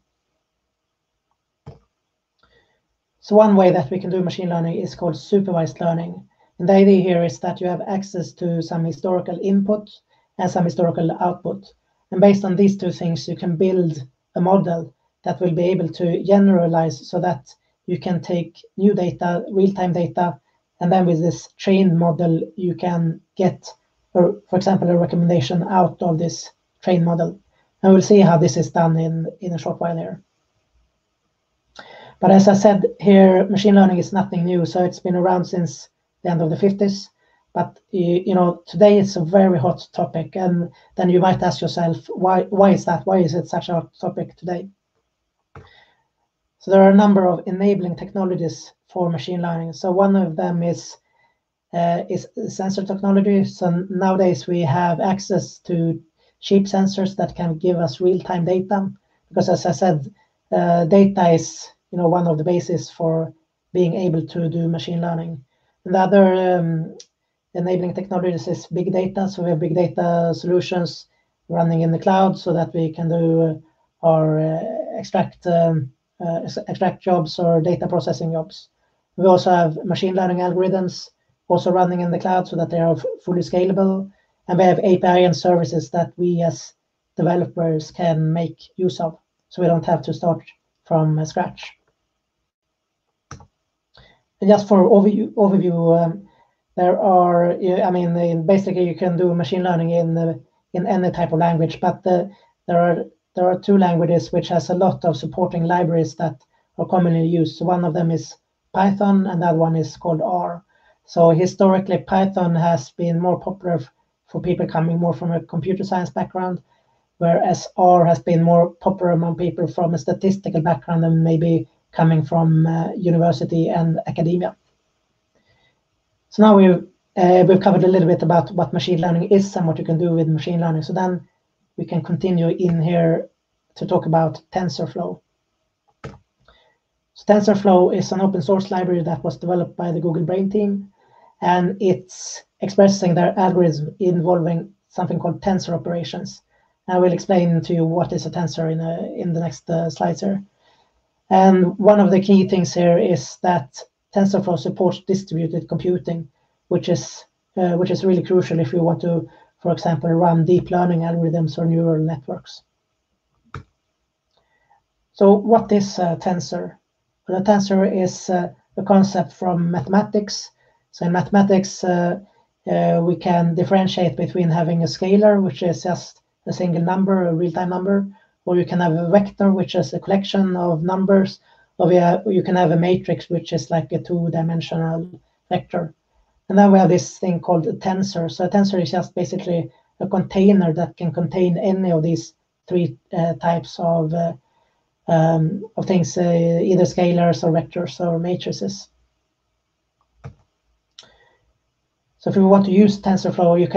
So one way that we can do machine learning is called supervised learning. And the idea here is that you have access to some historical input and some historical output. And based on these two things, you can build a model that will be able to generalize so that you can take new data, real-time data, and then with this trained model, you can get, for example, a recommendation out of this trained model. And we'll see how this is done in a short while here. But as I said here, machine learning is nothing new. So it's been around since the end of the 50s. But today it's a very hot topic. And then you might ask yourself, why is that? Why is it such a hot topic today? So there are a number of enabling technologies for machine learning. So one of them is sensor technology. So nowadays we have access to cheap sensors that can give us real-time data. Because as I said, data is one of the bases for being able to do machine learning. And the other enabling technologies is big data. So we have big data solutions running in the cloud so that we can do our extract jobs or data processing jobs. We also have machine learning algorithms also running in the cloud so that they are fully scalable. And we have API and services that we as developers can make use of, so we don't have to start from scratch. And just for overview, there are, I mean, basically you can do machine learning in any type of language, but there are two languages which has a lot of supporting libraries that are commonly used. So one of them is Python, and that one is called R. So historically, Python has been more popular for people coming more from a computer science background, whereas R has been more popular among people from a statistical background and maybe coming from university and academia. So now we've covered a little bit about what machine learning is and what you can do with machine learning. So then we can continue in here to talk about TensorFlow. So TensorFlow is an open source library that was developed by the Google Brain team, and it's expressing their algorithm involving something called tensor operations. I will explain to you what is a tensor in the next slides here. And one of the key things here is that TensorFlow supports distributed computing, which is really crucial if you want to, for example, run deep learning algorithms or neural networks. So what is a tensor? Well, a tensor is a concept from mathematics. So in mathematics, we can differentiate between having a scalar, which is just a single number, a real-time number, or you can have a vector, which is a collection of numbers, or you can have a matrix, which is like a two-dimensional vector. And then we have this thing called a tensor. So a tensor is just basically a container that can contain any of these three types of things, either scalars or vectors or matrices. So if you want to use TensorFlow, you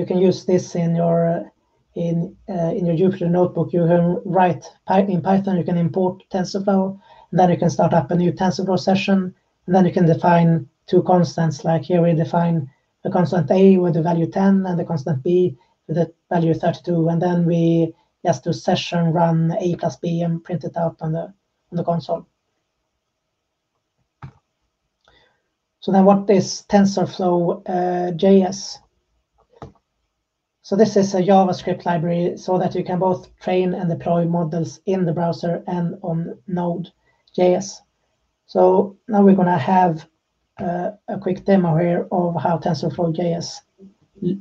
can use this in your Jupyter Notebook. You can write in Python. You can import TensorFlow, and then you can start up a new TensorFlow session, and then you can define two constants. Like here, we define a constant a with the value 10 and the constant b with the value 32, and then we just do session run a plus b and print it out on the console. So then what is Tensorflow.js? So this is a JavaScript library so that you can both train and deploy models in the browser and on Node.js. So now we're going to have a quick demo here of how Tensorflow.js,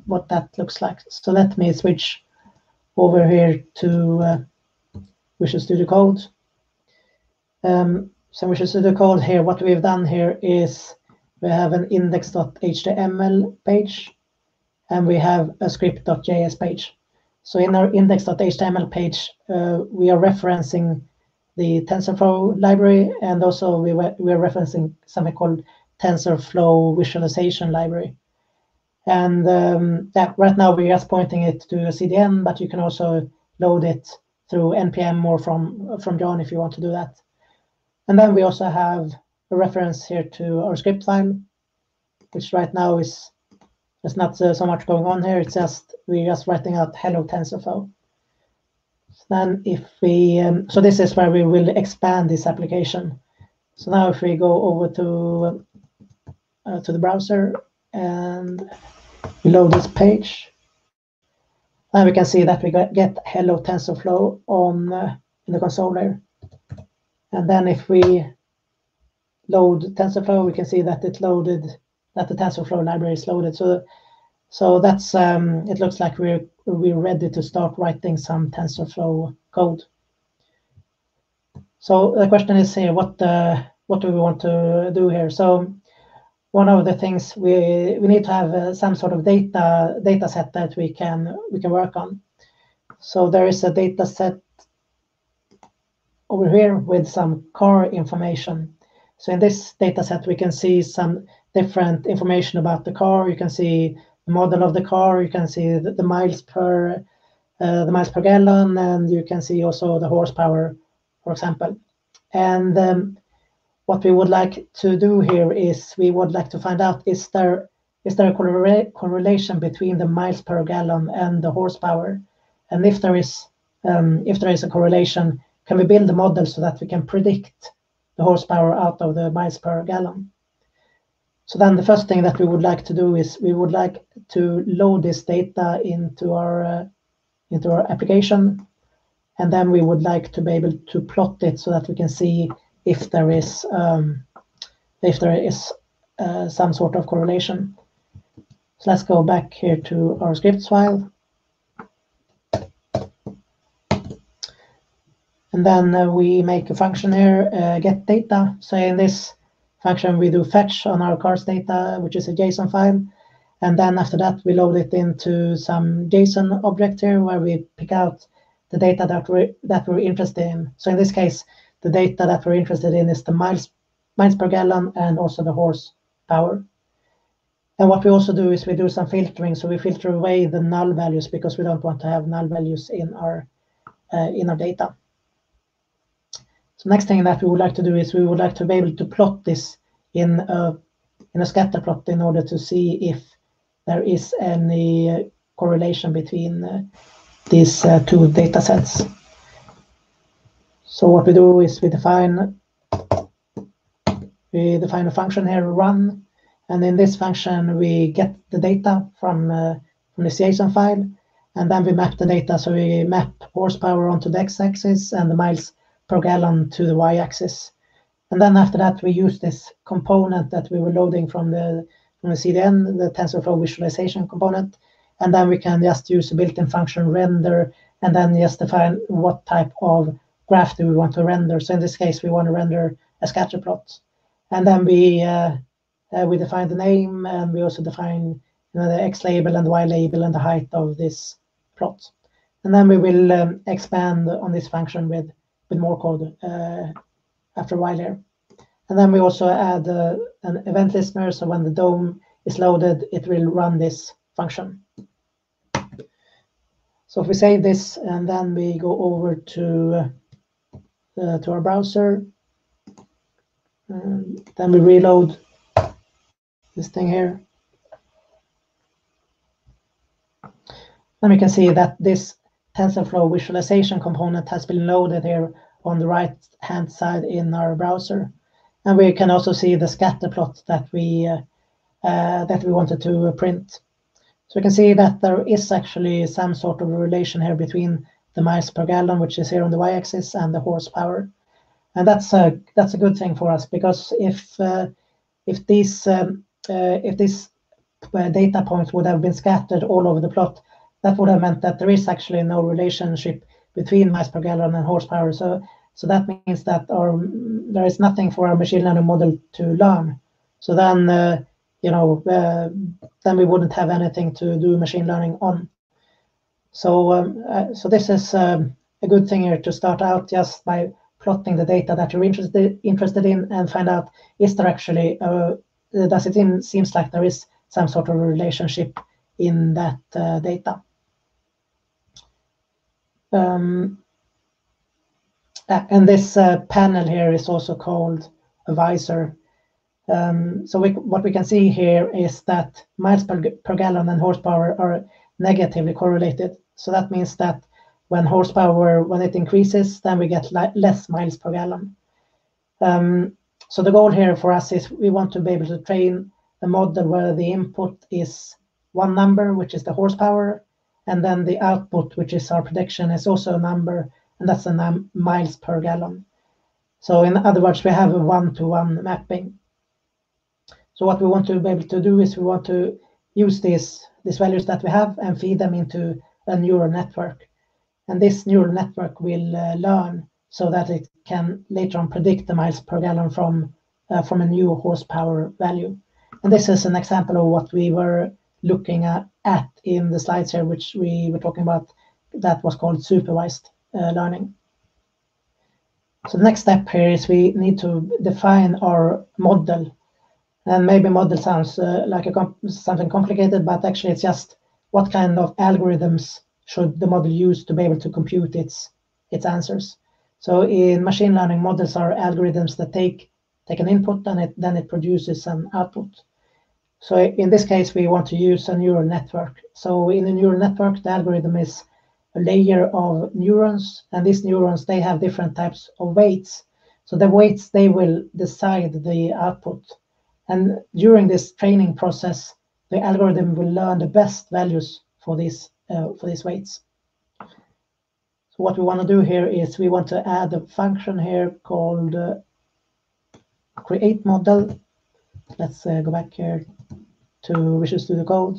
what that looks like. So let me switch over here to Visual Studio Code. So Visual Studio Code here, what we've done here is we have an index.html page, and we have a script.js page. So in our index.html page, we are referencing the TensorFlow library, and also we are referencing something called TensorFlow visualization library. And right now we're just pointing it to a CDN, but you can also load it through NPM or from John if you want to do that. And then we also have a reference here to our script file, which right now there's not so much going on here. It's just we're just writing out hello TensorFlow. So then if we so this is where we will expand this application. So now if we go over to the browser and we load this page, and we can see that we get hello TensorFlow in the console here. And then if we load TensorFlow, we can see that it loaded, that the TensorFlow library is loaded. So that's it looks like we're ready to start writing some TensorFlow code. So the question is here, what do we want to do here? So one of the things we need to have some sort of data set that we can work on. So there is a data set over here with some car information. So in this data set, we can see some different information about the car. You can see the model of the car. You can see the miles per gallon, and you can see also the horsepower, for example. And what we would like to do here is we would like to find out, is there a correlation between the miles per gallon and the horsepower? And if there is a correlation, can we build a model so that we can predict the horsepower out of the miles per gallon? So then the first thing that we would like to do is we would like to load this data into our application, and then we would like to be able to plot it so that we can see if there is some sort of correlation. So let's go back here to our scripts file. And then we make a function here, get data. So in this function, we do fetch on our cars data, which is a JSON file. And then after that, we load it into some JSON object here where we pick out the data that we're interested in. So in this case, the data that we're interested in is the miles per gallon and also the horsepower. And what we also do is we do some filtering. So we filter away the null values because we don't want to have null values in our data. So next thing that we would like to do is we would like to be able to plot this in a scatter plot in order to see if there is any correlation between these two data sets. So what we do is we define a function here, run, and in this function we get the data from this JSON file, and then we map the data. So we map horsepower onto the x-axis and the miles per gallon to the y-axis. And then after that, we use this component that we were loading from the CDN, the TensorFlow visualization component, and then we can just use a built-in function render, and then just define what type of graph do we want to render. So in this case, we want to render a scatter plot. And then we define the name, and we also define the X label and the Y label and the height of this plot. And then we will expand on this function with more code after a while here. And then we also add an event listener, so when the DOM is loaded, it will run this function. So if we save this and then we go over to our browser, and then we reload this thing here, then we can see that this TensorFlow visualization component has been loaded here on the right-hand side in our browser. And we can also see the scatter plot that we wanted to print. So we can see that there is actually some sort of relation here between the miles per gallon, which is here on the y-axis, and the horsepower. And that's a good thing for us, because if these data points would have been scattered all over the plot, that would have meant that there is actually no relationship between miles per gallon and horsepower. So that means that there is nothing for our machine learning model to learn. So then then we wouldn't have anything to do machine learning on. So this is a good thing here to start out just by plotting the data that you're interested in and find out, is there actually does it seems like there is some sort of relationship in that data. And this panel here is also called a visor. So what we can see here is that miles per gallon and horsepower are negatively correlated. So that means that when horsepower, when it increases, then we get less miles per gallon. So the goal here for us is we want to be able to train a model where the input is one number, which is the horsepower, and then the output, which is our prediction, is also a number, and that's the miles per gallon. So in other words, we have a one-to-one mapping. So what we want to be able to do is we want to use these values that we have and feed them into a neural network. And this neural network will learn so that it can later on predict the miles per gallon from a new horsepower value. And this is an example of what we were looking at in the slides here, which we were talking about, that was called supervised learning. So the next step here is we need to define our model. And maybe model sounds like something complicated, but actually it's just what kind of algorithms should the model use to be able to compute its answers. So in machine learning, models are algorithms that take take an input, and then it produces an output. So in this case, we want to use a neural network. So in a neural network, the algorithm is a layer of neurons, and these neurons, they have different types of weights. So the weights, they will decide the output. And during this training process, the algorithm will learn the best values for these weights. So what we want to do here is we want to add a function here called create model. Let's go back here to Visual Studio Code.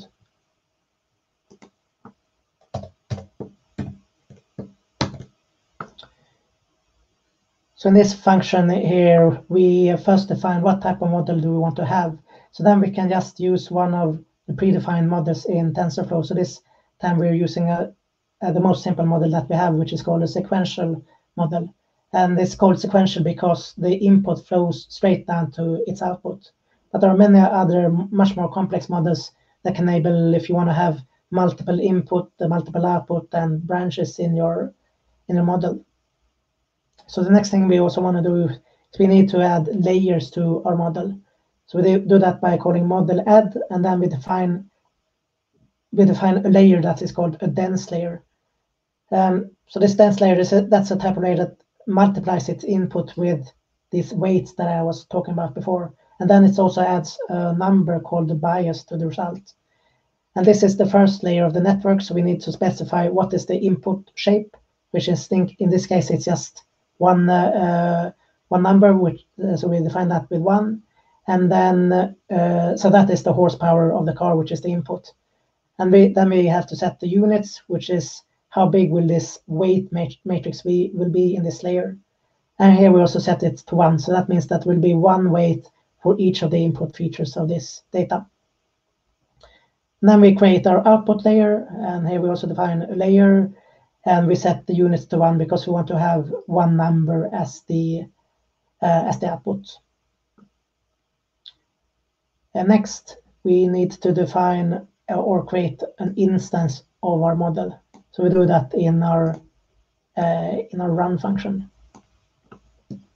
So in this function here, we first define what type of model do we want to have. So then we can just use one of the predefined models in TensorFlow. So this time we're using the most simple model that we have, which is called a sequential model. And it's called sequential because the input flows straight down to its output. But there are many other much more complex models that can enable if you want to have multiple input, multiple output, and branches in your model. So the next thing we also want to do is we need to add layers to our model. So we do that by calling model add, and then we define a layer that is called a dense layer. So this dense layer, that's a type of layer that multiplies its input with these weights that I was talking about before. And then it also adds a number called the bias to the result. And this is the first layer of the network, so we need to specify what is the input shape, which is, in this case, it's just one number, so we define that with 1. And then, so that is the horsepower of the car, which is the input. And then we have to set the units, which is how big will this weight matrix will be in this layer. And here we also set it to 1. So that means that will be 1 weight for each of the input features of this data. And then we create our output layer. And here we also define a layer. And we set the units to 1 because we want to have 1 number as the output. And next, we need to define or create an instance of our model. So we do that in our run function.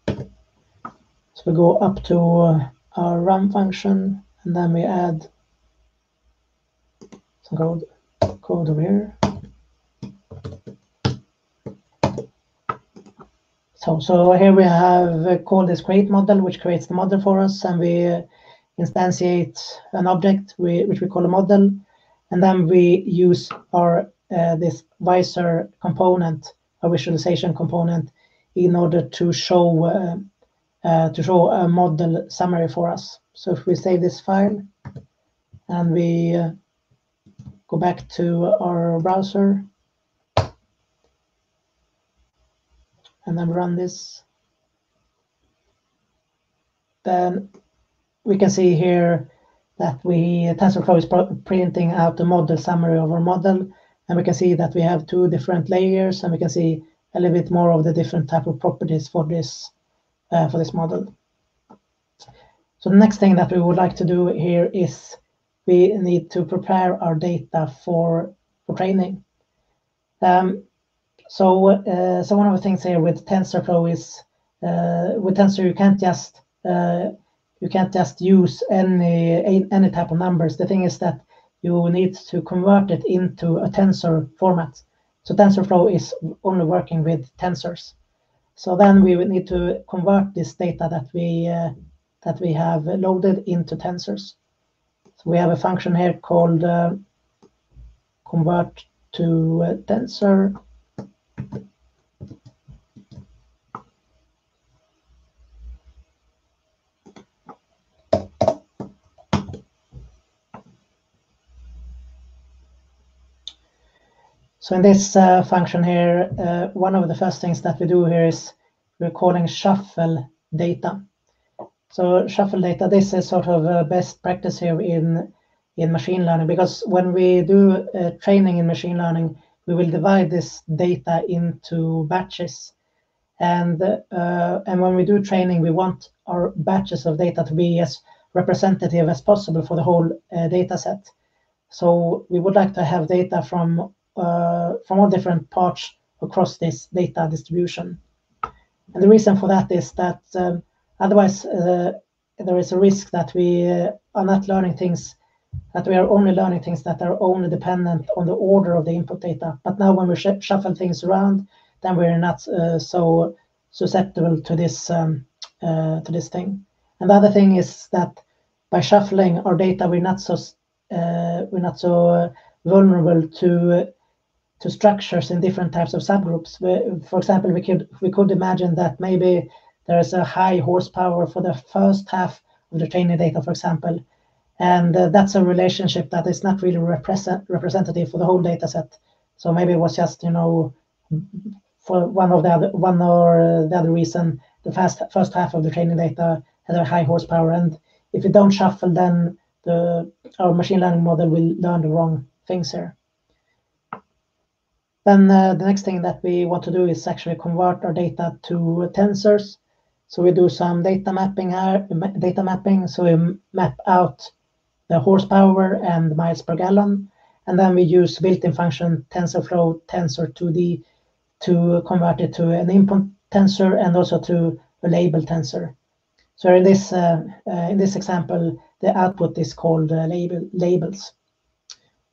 So we go up to our run function, and then we add some code over here. So here we have called this create model, which creates the model for us, and we instantiate an object which we call a model, and then we use our this visor component, a visualization component, in order to show a model summary for us. So if we save this file and we go back to our browser and then run this, then we can see here that TensorFlow is printing out the model summary of our model, and we can see that we have 2 different layers, and we can see a little bit more of the different type of properties for this model. So the next thing that we would like to do here is we need to prepare our data for training. So one of the things here with TensorFlow is with Tensor you can't just use any type of numbers. The thing is that you need to convert it into a tensor format. So TensorFlow is only working with tensors. So then we would need to convert this data that we have loaded into tensors. So we have a function here called convert to tensor. So in this function here, one of the first things that we do here is we're calling shuffle data. So shuffle data, this is sort of a best practice here in machine learning, because when we do training in machine learning, we will divide this data into batches. And when we do training, we want our batches of data to be as representative as possible for the whole data set. So we would like to have data from all different parts across this data distribution. And the reason for that is that Otherwise, there is a risk that we are not learning things, that we are only learning things that are only dependent on the order of the input data. But now when we shuffle things around, then we're not so susceptible to this thing. And the other thing is that by shuffling our data, we're not so vulnerable to structures in different types of subgroups. For example, we could imagine that maybe there is a high horsepower for the first half of the training data, for example, and that's a relationship that is not really representative for the whole data set. So maybe it was just, for one or the other reason, the first half of the training data has a high horsepower, and if you don't shuffle, then our machine learning model will learn the wrong things here. Then the next thing that we want to do is actually convert our data to tensors. So we do some data mapping here. So we map out the horsepower and miles per gallon, and then we use built-in function TensorFlow tensor2D to convert it to an input tensor and also to a label tensor. So in this example, the output is called labels.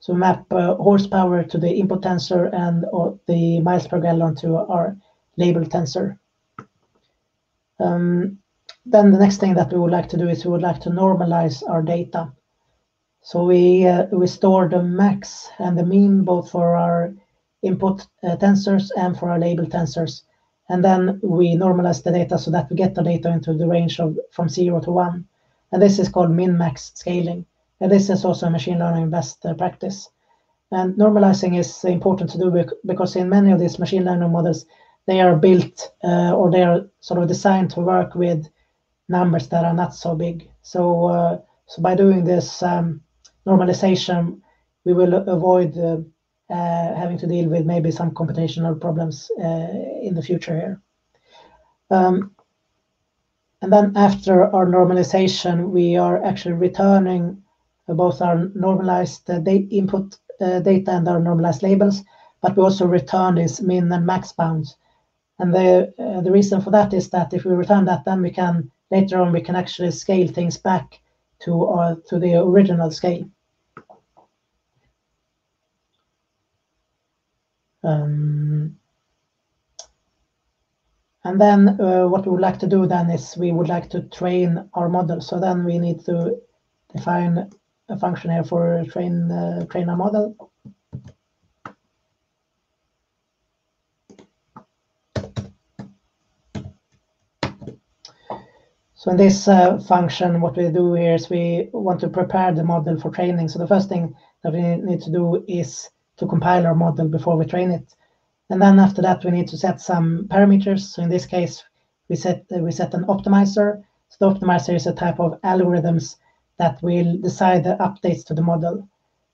So map horsepower to the input tensor and the miles per gallon to our label tensor. Then the next thing that we would like to do is we would like to normalize our data. So we store the max and the mean both for our input tensors and for our label tensors. And then we normalize the data so that we get the data into the range of from 0 to 1. And this is called min-max scaling. And this is also a machine learning best practice. And normalizing is important to do because in many of these machine learning models, they are built or they are sort of designed to work with numbers that are not so big. So by doing this normalization, we will avoid having to deal with maybe some computational problems in the future here. And then after our normalization, we are actually returning both our normalized input data and our normalized labels, but we also return these min and max bounds. And the reason for that is that if we return that, then we can later on actually scale things back to the original scale. And then what we would like to do then is we would like to train our model. So then we need to define a function here for train our model. So in this function, what we do here is we want to prepare the model for training. So the first thing that we need to do is to compile our model before we train it. And then after that, we need to set some parameters. So in this case, we set an optimizer. So the optimizer is a type of algorithms that will decide the updates to the model.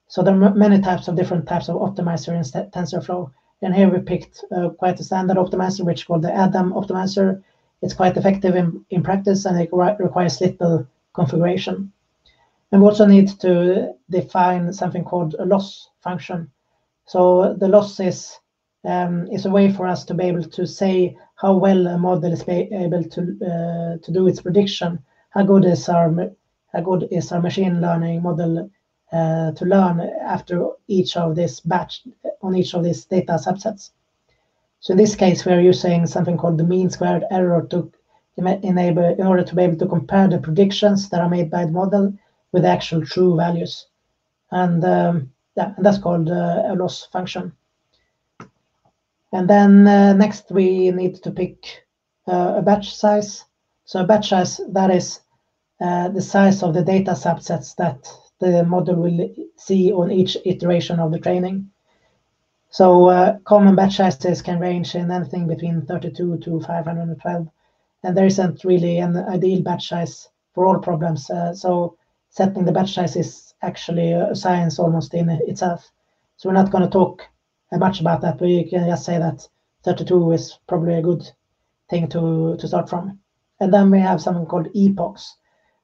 So there are many different types of optimizer in TensorFlow. And here we picked quite a standard optimizer, which is called the Adam optimizer. It's quite effective in practice, and it requires little configuration. And we also need to define something called a loss function. So the loss is a way for us to be able to say how well a model is able to do its prediction. How good is our machine learning model to learn after each of this batch on each of these data subsets. So in this case, we are using something called the mean squared error in order to be able to compare the predictions that are made by the model with the actual true values, and that's called a loss function. And then next we need to pick a batch size. So a batch size, that is the size of the data subsets that the model will see on each iteration of the training. So common batch sizes can range in anything between 32 to 512, and there isn't really an ideal batch size for all problems. So setting the batch size is actually a science almost in itself. So we're not going to talk much about that, but you can just say that 32 is probably a good thing to start from. And then we have something called epochs.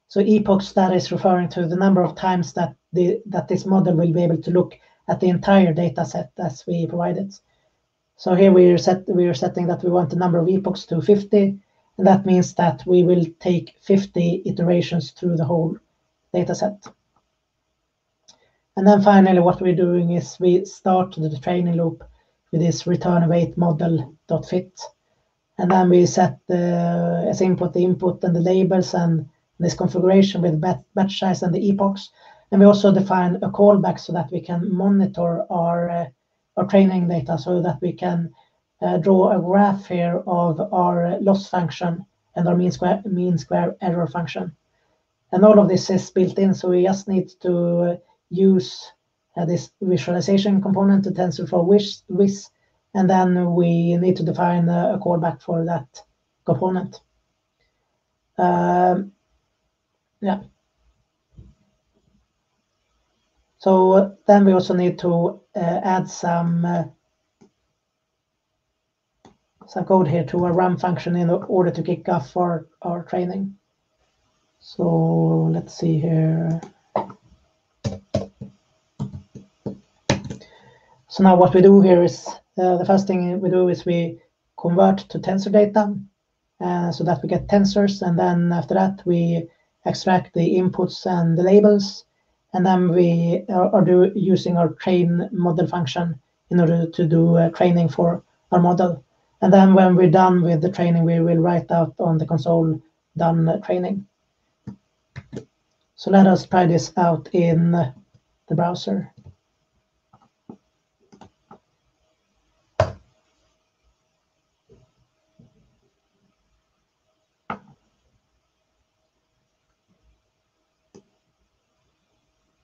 So epochs, that is referring to the number of times that this model will be able to look at the entire data set as we provide it. So here we are setting that we want the number of epochs to 50, And that means that we will take 50 iterations through the whole data set. And then finally, what we're doing is we start the training loop with this return await model.fit. And then we set as input the input and the labels and this configuration with batch size and the epochs. And we also define a callback so that we can monitor our training data, so that we can draw a graph here of our loss function and our mean square error function. And all of this is built in, so we just need to use this visualization component to TensorFlow Wiz, and then we need to define a callback for that component. Yeah. So then we also need to add some code here to a run function in order to kick off our training. So let's see here. So now what we do here is, the first thing we do is we convert to tensor data so that we get tensors, and then after that we extract the inputs and the labels, and then we are using our train model function in order to do training for our model. And then when we're done with the training, we will write out on the console done training. So let us try this out in the browser.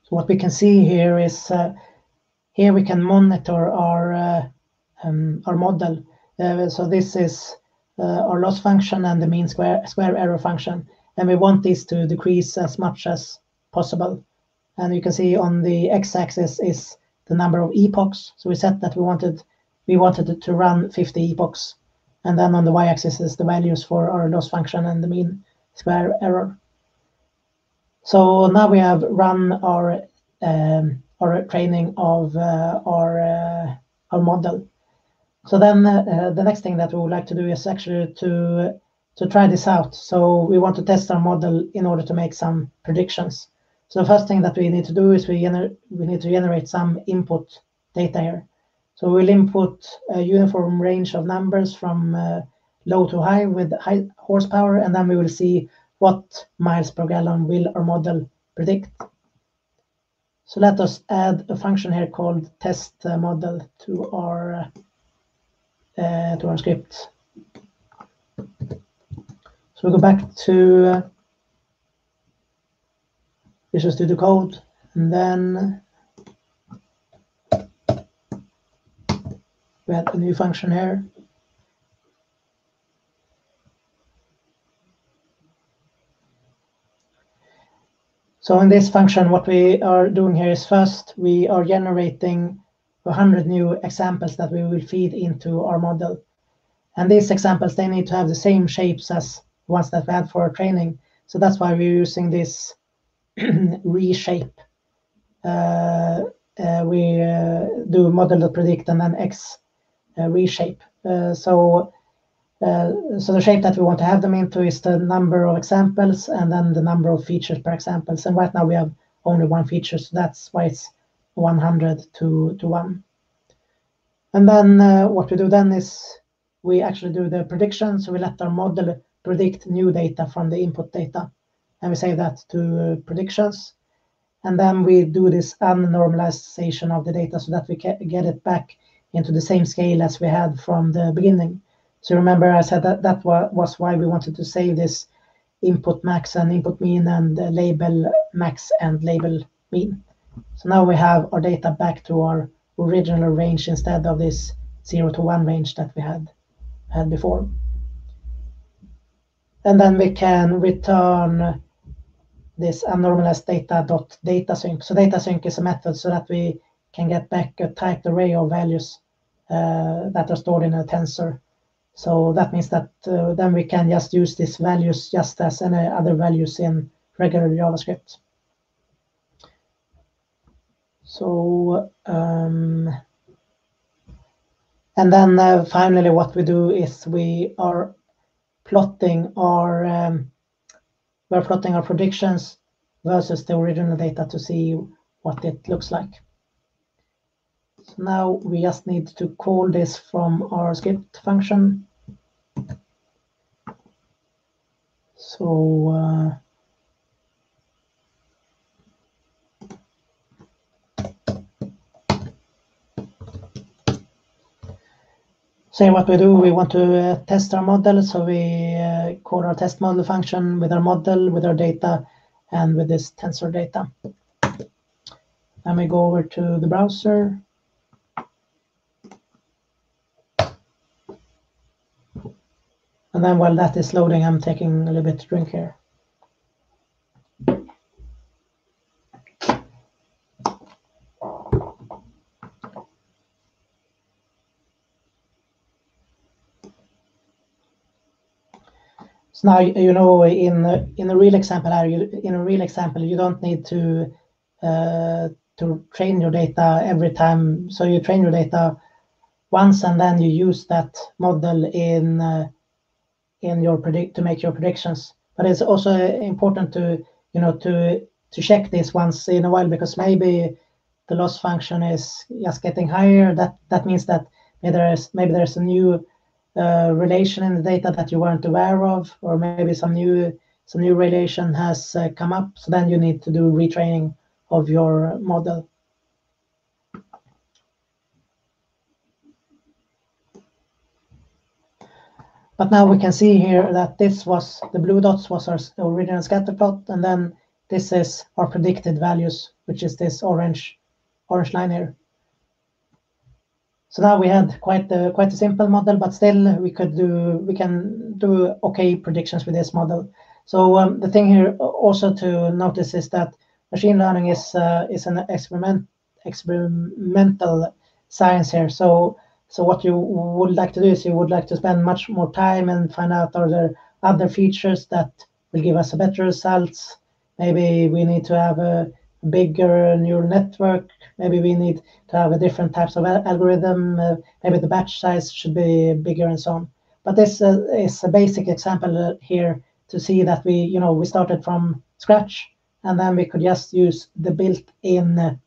So what we can see here is here we can monitor our model. So this is our loss function and the mean square error function, and we want this to decrease as much as possible. And you can see on the x-axis is the number of epochs. So we set that we wanted it to run 50 epochs, and then on the y-axis is the values for our loss function and the mean square error. So now we have run our training of our model. So then the next thing that we would like to do is actually to try this out. So we want to test our model in order to make some predictions. So the first thing that we need to do is we need to generate some input data here. So we'll input a uniform range of numbers from low to high with high horsepower, and then we will see what miles per gallon will our model predict. So let us add a function here called test model to our script. So we go back to Visual Studio Code, and then we add a new function here. So in this function, what we are doing here is first we are generating 100 new examples that we will feed into our model. And these examples, they need to have the same shapes as the ones that we had for our training. So that's why we're using this reshape. We do model.predict and then x reshape. So the shape that we want to have them into is the number of examples and then the number of features per examples. And right now we have only one feature, so that's why it's 100 to 1. And then what we do then is we actually do the prediction. So we let our model predict new data from the input data, and we save that to predictions. And then we do this unnormalization of the data so that we get it back into the same scale as we had from the beginning. So remember I said that was why we wanted to save this input max and input mean and label max and label mean. So now we have our data back to our original range instead of this 0 to 1 range that we had before. And then we can return this unnormalized data.datasync. So datasync is a method so that we can get back a typed array of values that are stored in a tensor. So that means that then we can just use these values just as any other values in regular JavaScript. So and then finally what we do is we are plotting our predictions versus the original data to see what it looks like. So now we just need to call this from our script function. So say what we do, we want to test our model, so we call our test model function with our model, with our data, and with this tensor data. Then we go over to the browser. And then while that is loading, I'm taking a little bit to drink here. So now, you know, in a real example, you don't need to train your data every time. So you train your data once, and then you use that model in your to make your predictions. But it's also important to to check this once in a while, because maybe the loss function is just getting higher. That means that maybe there's a new relation in the data that you weren't aware of, or maybe some new relation has come up. So then you need to do retraining of your model. But now we can see here that this was the blue dots was our original scatter plot, and then this is our predicted values, which is this orange line here. So now we had quite a simple model, but still we can do okay predictions with this model. So the thing here also to notice is that machine learning is an experimental science here. So what you would like to do is you would like to spend much more time and find out, are there other features that will give us a better results? Maybe we need to have a bigger neural network. Maybe we need to have a different types of algorithm. Maybe the batch size should be bigger and so on. But this is a basic example here to see that we started from scratch, and then we could just use the built-in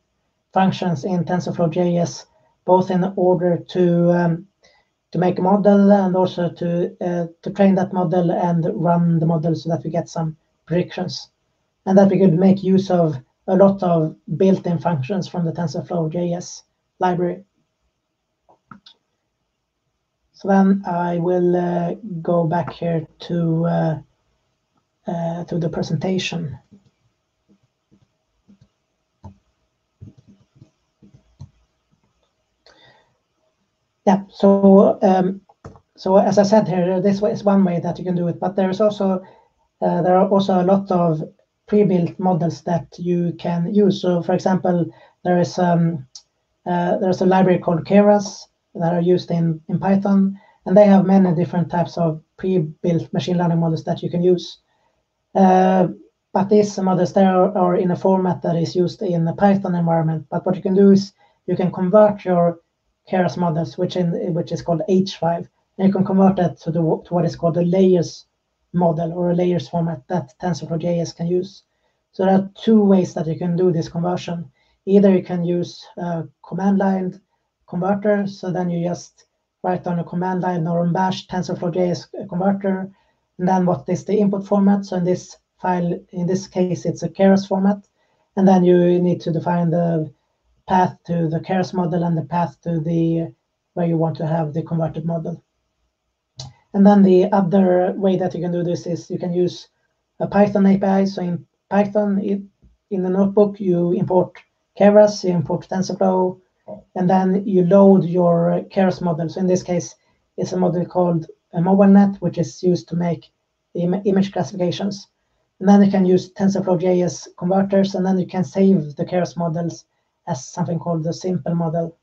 functions in Tensorflow.js, both in order to make a model and also to train that model and run the model so that we get some predictions, and that we could make use of a lot of built-in functions from the Tensorflow.js library. So then I will go back here to the presentation. Yeah, so as I said here, this is one way that you can do it, but there are also a lot of pre-built models that you can use. So, for example, there's a library called Keras that are used in Python, and they have many different types of pre-built machine learning models that you can use. But these models, they are in a format that is used in the Python environment. But what you can do is you can convert your Keras models, which is called H5, and you can convert that to what is called a layers model, or a layers format that Tensorflow.js can use. So there are two ways that you can do this conversion. Either you can use a command line converter, so then you just write on a command line or on bash Tensorflow.js converter, and then what is the input format. So in this file, in this case, it's a Keras format, and then you need to define the path to the Keras model and the path to the where you want to have the converted model. And then the other way that you can do this is you can use a Python API. So in Python, in the notebook, you import Keras, you import TensorFlow, and then you load your Keras model. So in this case, it's a model called a MobileNet, which is used to make image classifications. And then you can use Tensorflow.js converters, and then you can save the Keras models as something called the simple model.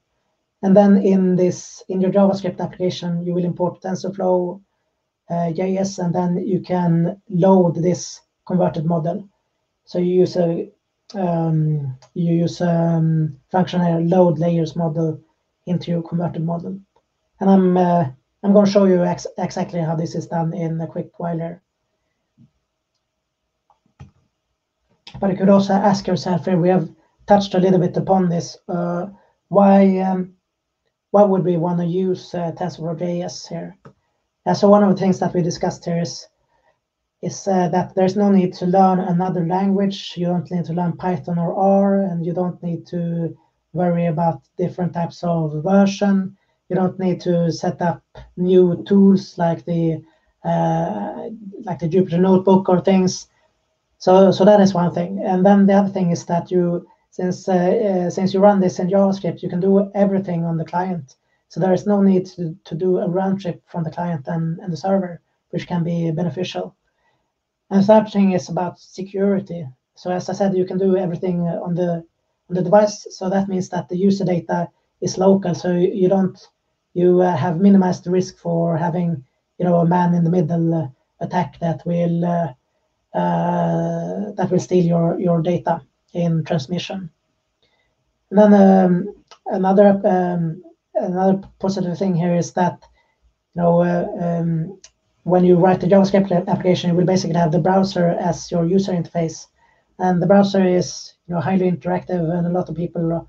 And then in your JavaScript application, you will import Tensorflow.js, and then you can load this converted model. So you use a function here, load layers model into your converted model. And I'm going to show you exactly how this is done in a quick while here. But you could also ask yourself here, we have touched a little bit upon this, why would we want to use Tensorflow.js here? So one of the things that we discussed here is that there's no need to learn another language. You don't need to learn Python or R, and you don't need to worry about different types of version. You don't need to set up new tools like the Jupyter Notebook or things. So that is one thing. And then the other thing is that since you run this in JavaScript, you can do everything on the client. So there is no need to do a round trip from the client and the server, which can be beneficial. And the third thing is about security. So as I said, you can do everything on the device. So that means that the user data is local. So you have minimized the risk for having a man in the middle attack that will steal your data in transmission. And then another positive thing here is that when you write the JavaScript application, you will basically have the browser as your user interface, and the browser is highly interactive, and a lot of people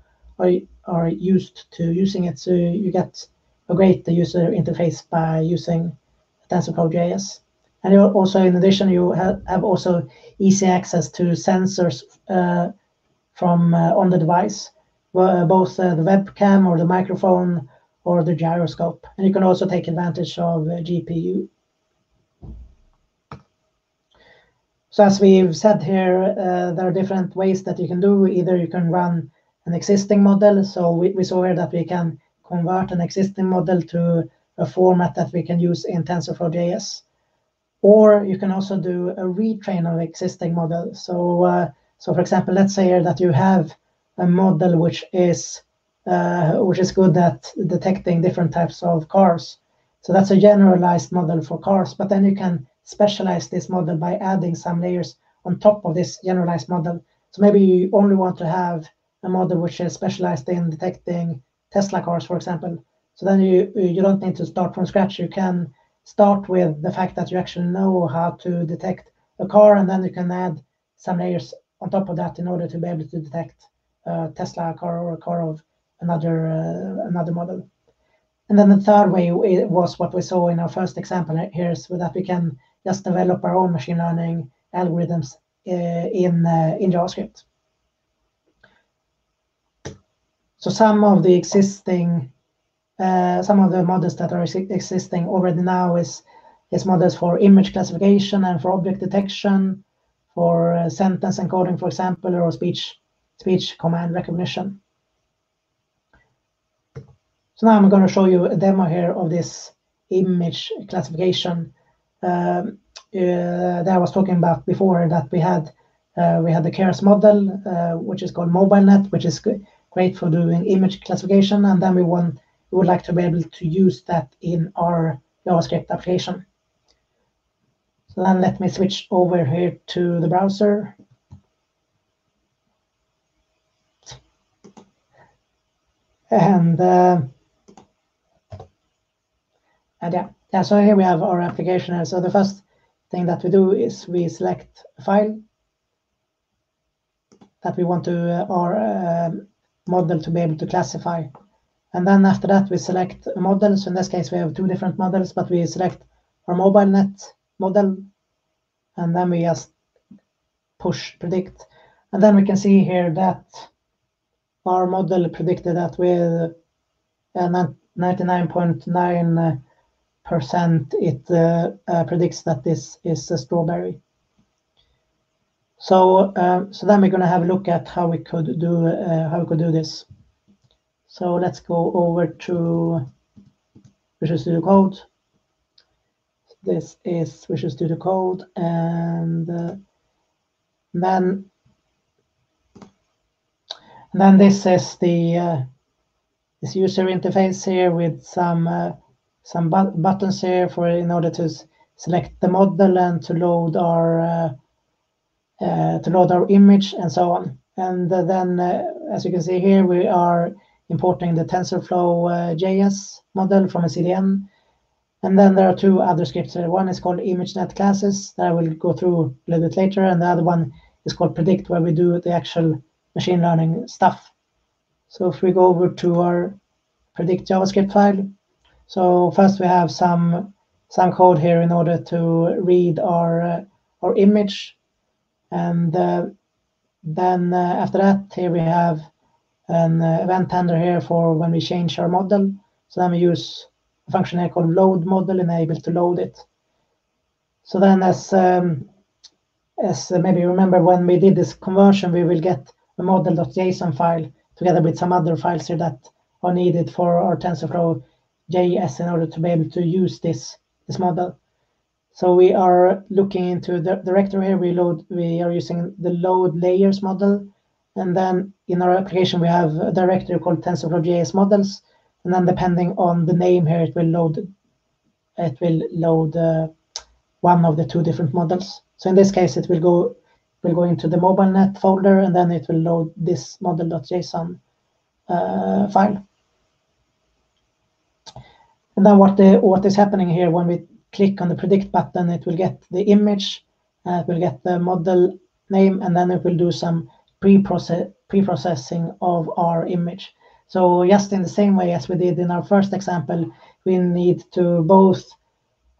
are used to using it. So you get a great user interface by using Tensorflow.js. And you also, in addition, you have also easy access to sensors from on the device, both the webcam or the microphone or the gyroscope. And you can also take advantage of GPU. So as we've said here, there are different ways that you can do. Either you can run an existing model. So we saw here that we can convert an existing model to a format that we can use in Tensorflow.js. Or you can also do a retrain of existing model. So for example, let's say here that you have a model which is good at detecting different types of cars. So that's a generalized model for cars, but then you can specialize this model by adding some layers on top of this generalized model. So maybe you only want to have a model which is specialized in detecting Tesla cars, for example. So then you don't need to start from scratch. You can start with the fact that you actually know how to detect a car, and then you can add some layers on top of that in order to be able to detect a Tesla car or a car of another model. And then the third way was what we saw in our first example here, is that we can just develop our own machine learning algorithms in JavaScript. So some of the models that are existing already now is models for image classification and for object detection, for sentence encoding, for example, or speech command recognition. So now I'm going to show you a demo here of this image classification that I was talking about before. That we had the Keras model, which is called MobileNet, which is great for doing image classification, and then we would like to be able to use that in our JavaScript application. So then let me switch over here to the browser. And yeah, so here we have our application. So the first thing that we do is we select a file that we want our model to be able to classify. And then after that, we select a model. So in this case, we have two different models, but we select our MobileNet model, and then we just push predict. And then we can see here that our model predicted that with 99.9%, it predicts that this is a strawberry. So then we're going to have a look at how we could do this. So let's go over to Visual Studio Code. This is Visual Studio Code, and then this is the this user interface here with some buttons here in order to select the model and to load our image and so on. And then as you can see here, we are importing the Tensorflow.js model from a CDN. And then there are two other scripts. One is called ImageNet classes that I will go through a little bit later, and the other one is called predict, where we do the actual machine learning stuff. So if we go over to our predict JavaScript file, so first we have some code here in order to read our image, and then after that, here we have an event handler here for when we change our model. So then we use a function here called load model, and able to load it. So then, as maybe you remember, when we did this conversion, we will get a model.json file together with some other files here that are needed for our Tensorflow.js in order to be able to use this model. So we are looking into the directory here. We are using the load layers model, and then in our application we have a directory called Tensorflow.js models, and then depending on the name here, it will load one of the two different models. So in this case, it will go into the MobileNet folder, and then it will load this model.json file. And then what is happening here when we click on the predict button, it will get the image, it will get the model name, and then it will do some pre-processing of our image. So just in the same way as we did in our first example, we need to both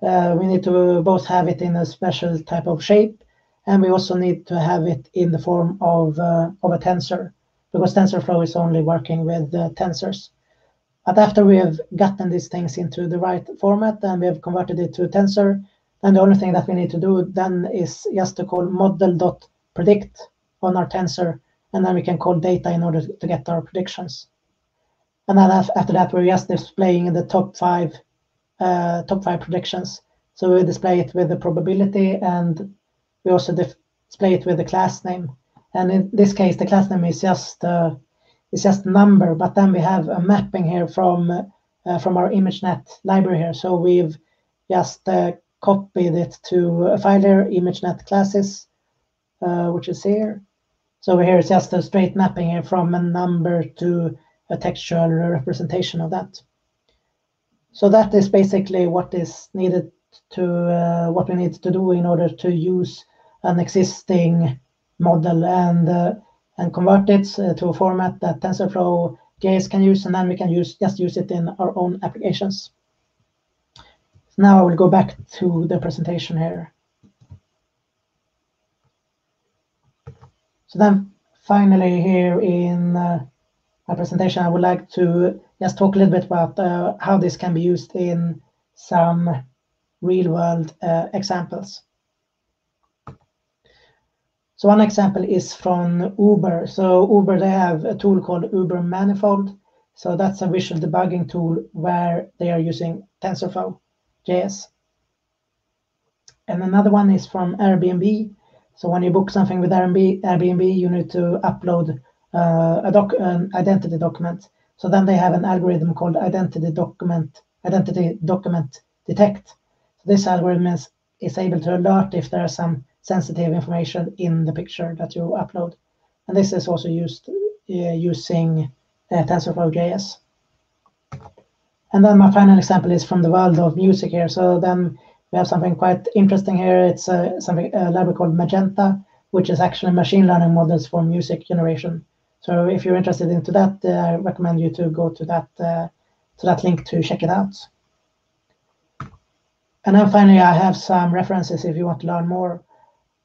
have it in a special type of shape, and we also need to have it in the form of a tensor, because TensorFlow is only working with tensors. But after we have gotten these things into the right format and we have converted it to a tensor, then the only thing that we need to do then is just to call model.predict on our tensor, and then we can call data in order to get our predictions. And then after that, we're just displaying the top five predictions. So we display it with the probability, and we also display it with the class name. And in this case, the class name is just number, but then we have a mapping here from our ImageNet library here. So we've just copied it to a file here, ImageNet classes, which is here. So here it's just a straight mapping here from a number to a textual representation of that. So that is basically what is needed to what we need to do in order to use an existing model and convert it to a format that Tensorflow.js can use, and then we can just use it in our own applications. So now I will go back to the presentation here. So then finally here in my presentation, I would like to just talk a little bit about how this can be used in some real-world examples. So one example is from Uber. So Uber, they have a tool called Uber Manifold. So that's a visual debugging tool where they are using Tensorflow.js. And another one is from Airbnb. So when you book something with Airbnb, you need to upload an identity document. So then they have an algorithm called identity document detect. So this algorithm is able to alert if there is some sensitive information in the picture that you upload. And this is also used using Tensorflow.js. And then my final example is from the world of music here. So then we have something quite interesting here. It's a library called Magenta, which is actually machine learning models for music generation. So if you're interested into that, I recommend you to go to that link to check it out. And then finally, I have some references if you want to learn more.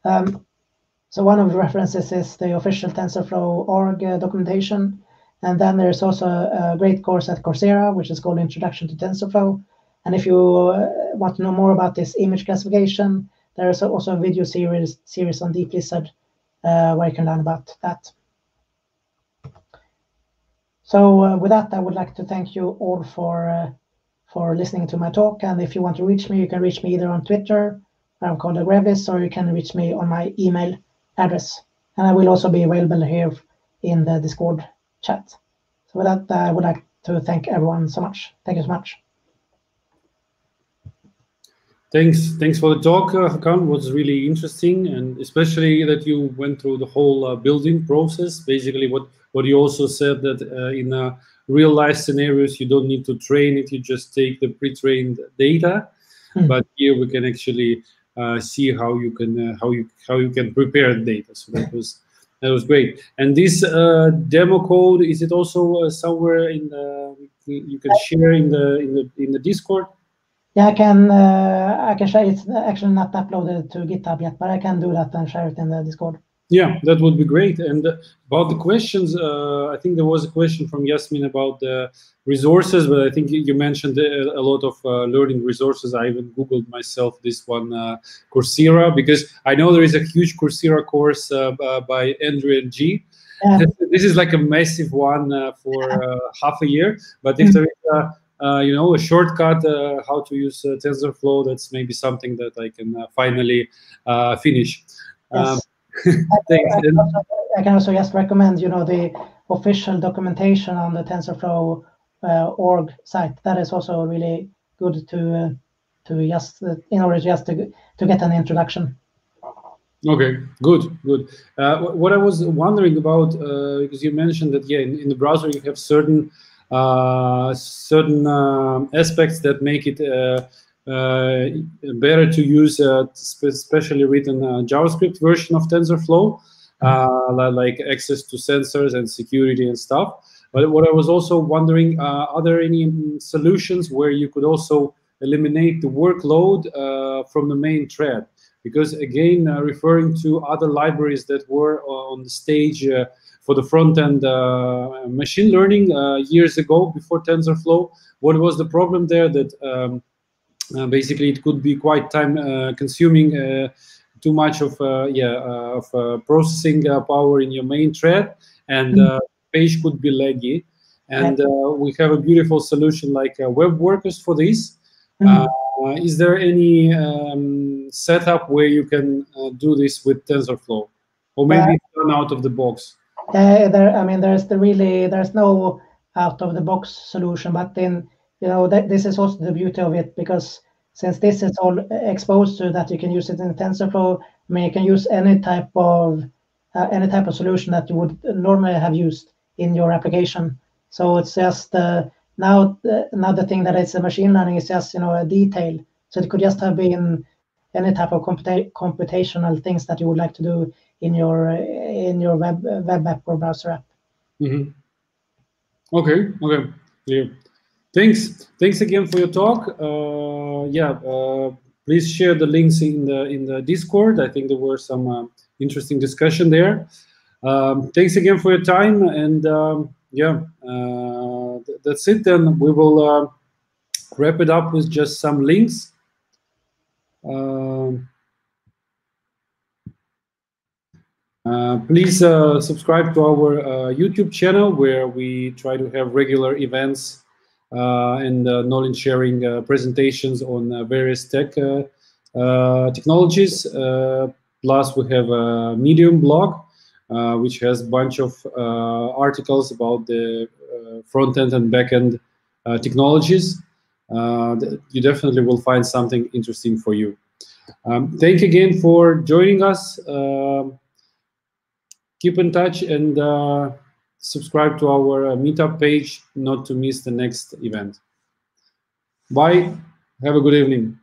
So one of the references is the official TensorFlow.org documentation. And then there's also a great course at Coursera, which is called Introduction to TensorFlow. And if you want to know more about this image classification, there is also a video series on Deep Lizard where you can learn about that. So with that, I would like to thank you all for listening to my talk. And if you want to reach me, you can reach me either on Twitter, I'm called Gravis, or you can reach me on my email address. And I will also be available here in the Discord chat. So with that, I would like to thank everyone so much. Thank you so much. Thanks for the talk, Håkan. It was really interesting, and especially that you went through the whole building process. Basically, what you also said that in real-life scenarios. You don't need to train it. You just take the pre-trained data. But here we can actually see how you can prepare the data. So that was great. And this demo code, is it also somewhere in you can share in the Discord? Yeah, I can share. It's actually not uploaded to GitHub yet, but I can do that and share it in the Discord. Yeah, that would be great. And about the questions, I think there was a question from Yasmin about the resources, but I think you mentioned a lot of learning resources. I even Googled myself this one, Coursera, because I know there is a huge Coursera course by Andrew and G. Yeah. This is like a massive one for half a year. But if there is a shortcut how to use TensorFlow, that's maybe something that I can finally finish. Yes. I can also just recommend, the official documentation on the TensorFlow org site. That is also really good to just in order just to get an introduction. Okay, good. What I was wondering about, because you mentioned that in the browser you have certain aspects that make it better to use specially written JavaScript version of TensorFlow, like access to sensors and security and stuff. But what I was also wondering, are there any solutions where you could also eliminate the workload from the main thread? Because again, referring to other libraries that were on the stage for the front-end machine learning years ago before TensorFlow, what was the problem there? That basically it could be quite time consuming, too much of processing power in your main thread, and page could be laggy. And we have a beautiful solution like web workers for this. Is there any setup where you can do this with TensorFlow, or maybe run out of the box? There's no out of the box solution, but then this is also the beauty of it, because since this is all exposed to that, you can use it in TensorFlow. You can use any type of solution that you would normally have used in your application. So it's just now the thing that it's a machine learning is just a detail. So it could just have been any type of computational things that you would like to do in your web app or browser app. Mm-hmm. Okay. Yeah. Thanks again for your talk. Please share the links in the Discord. I think there were some interesting discussion there. Thanks again for your time, and that's it. Then we will wrap it up with just some links. Please subscribe to our YouTube channel, where we try to have regular events and knowledge sharing presentations on various technologies. Plus, we have a Medium blog, which has a bunch of articles about the front-end and back-end technologies. You definitely will find something interesting for you. Thank you again for joining us. Keep in touch and subscribe to our meetup page not to miss the next event. Bye. Have a good evening.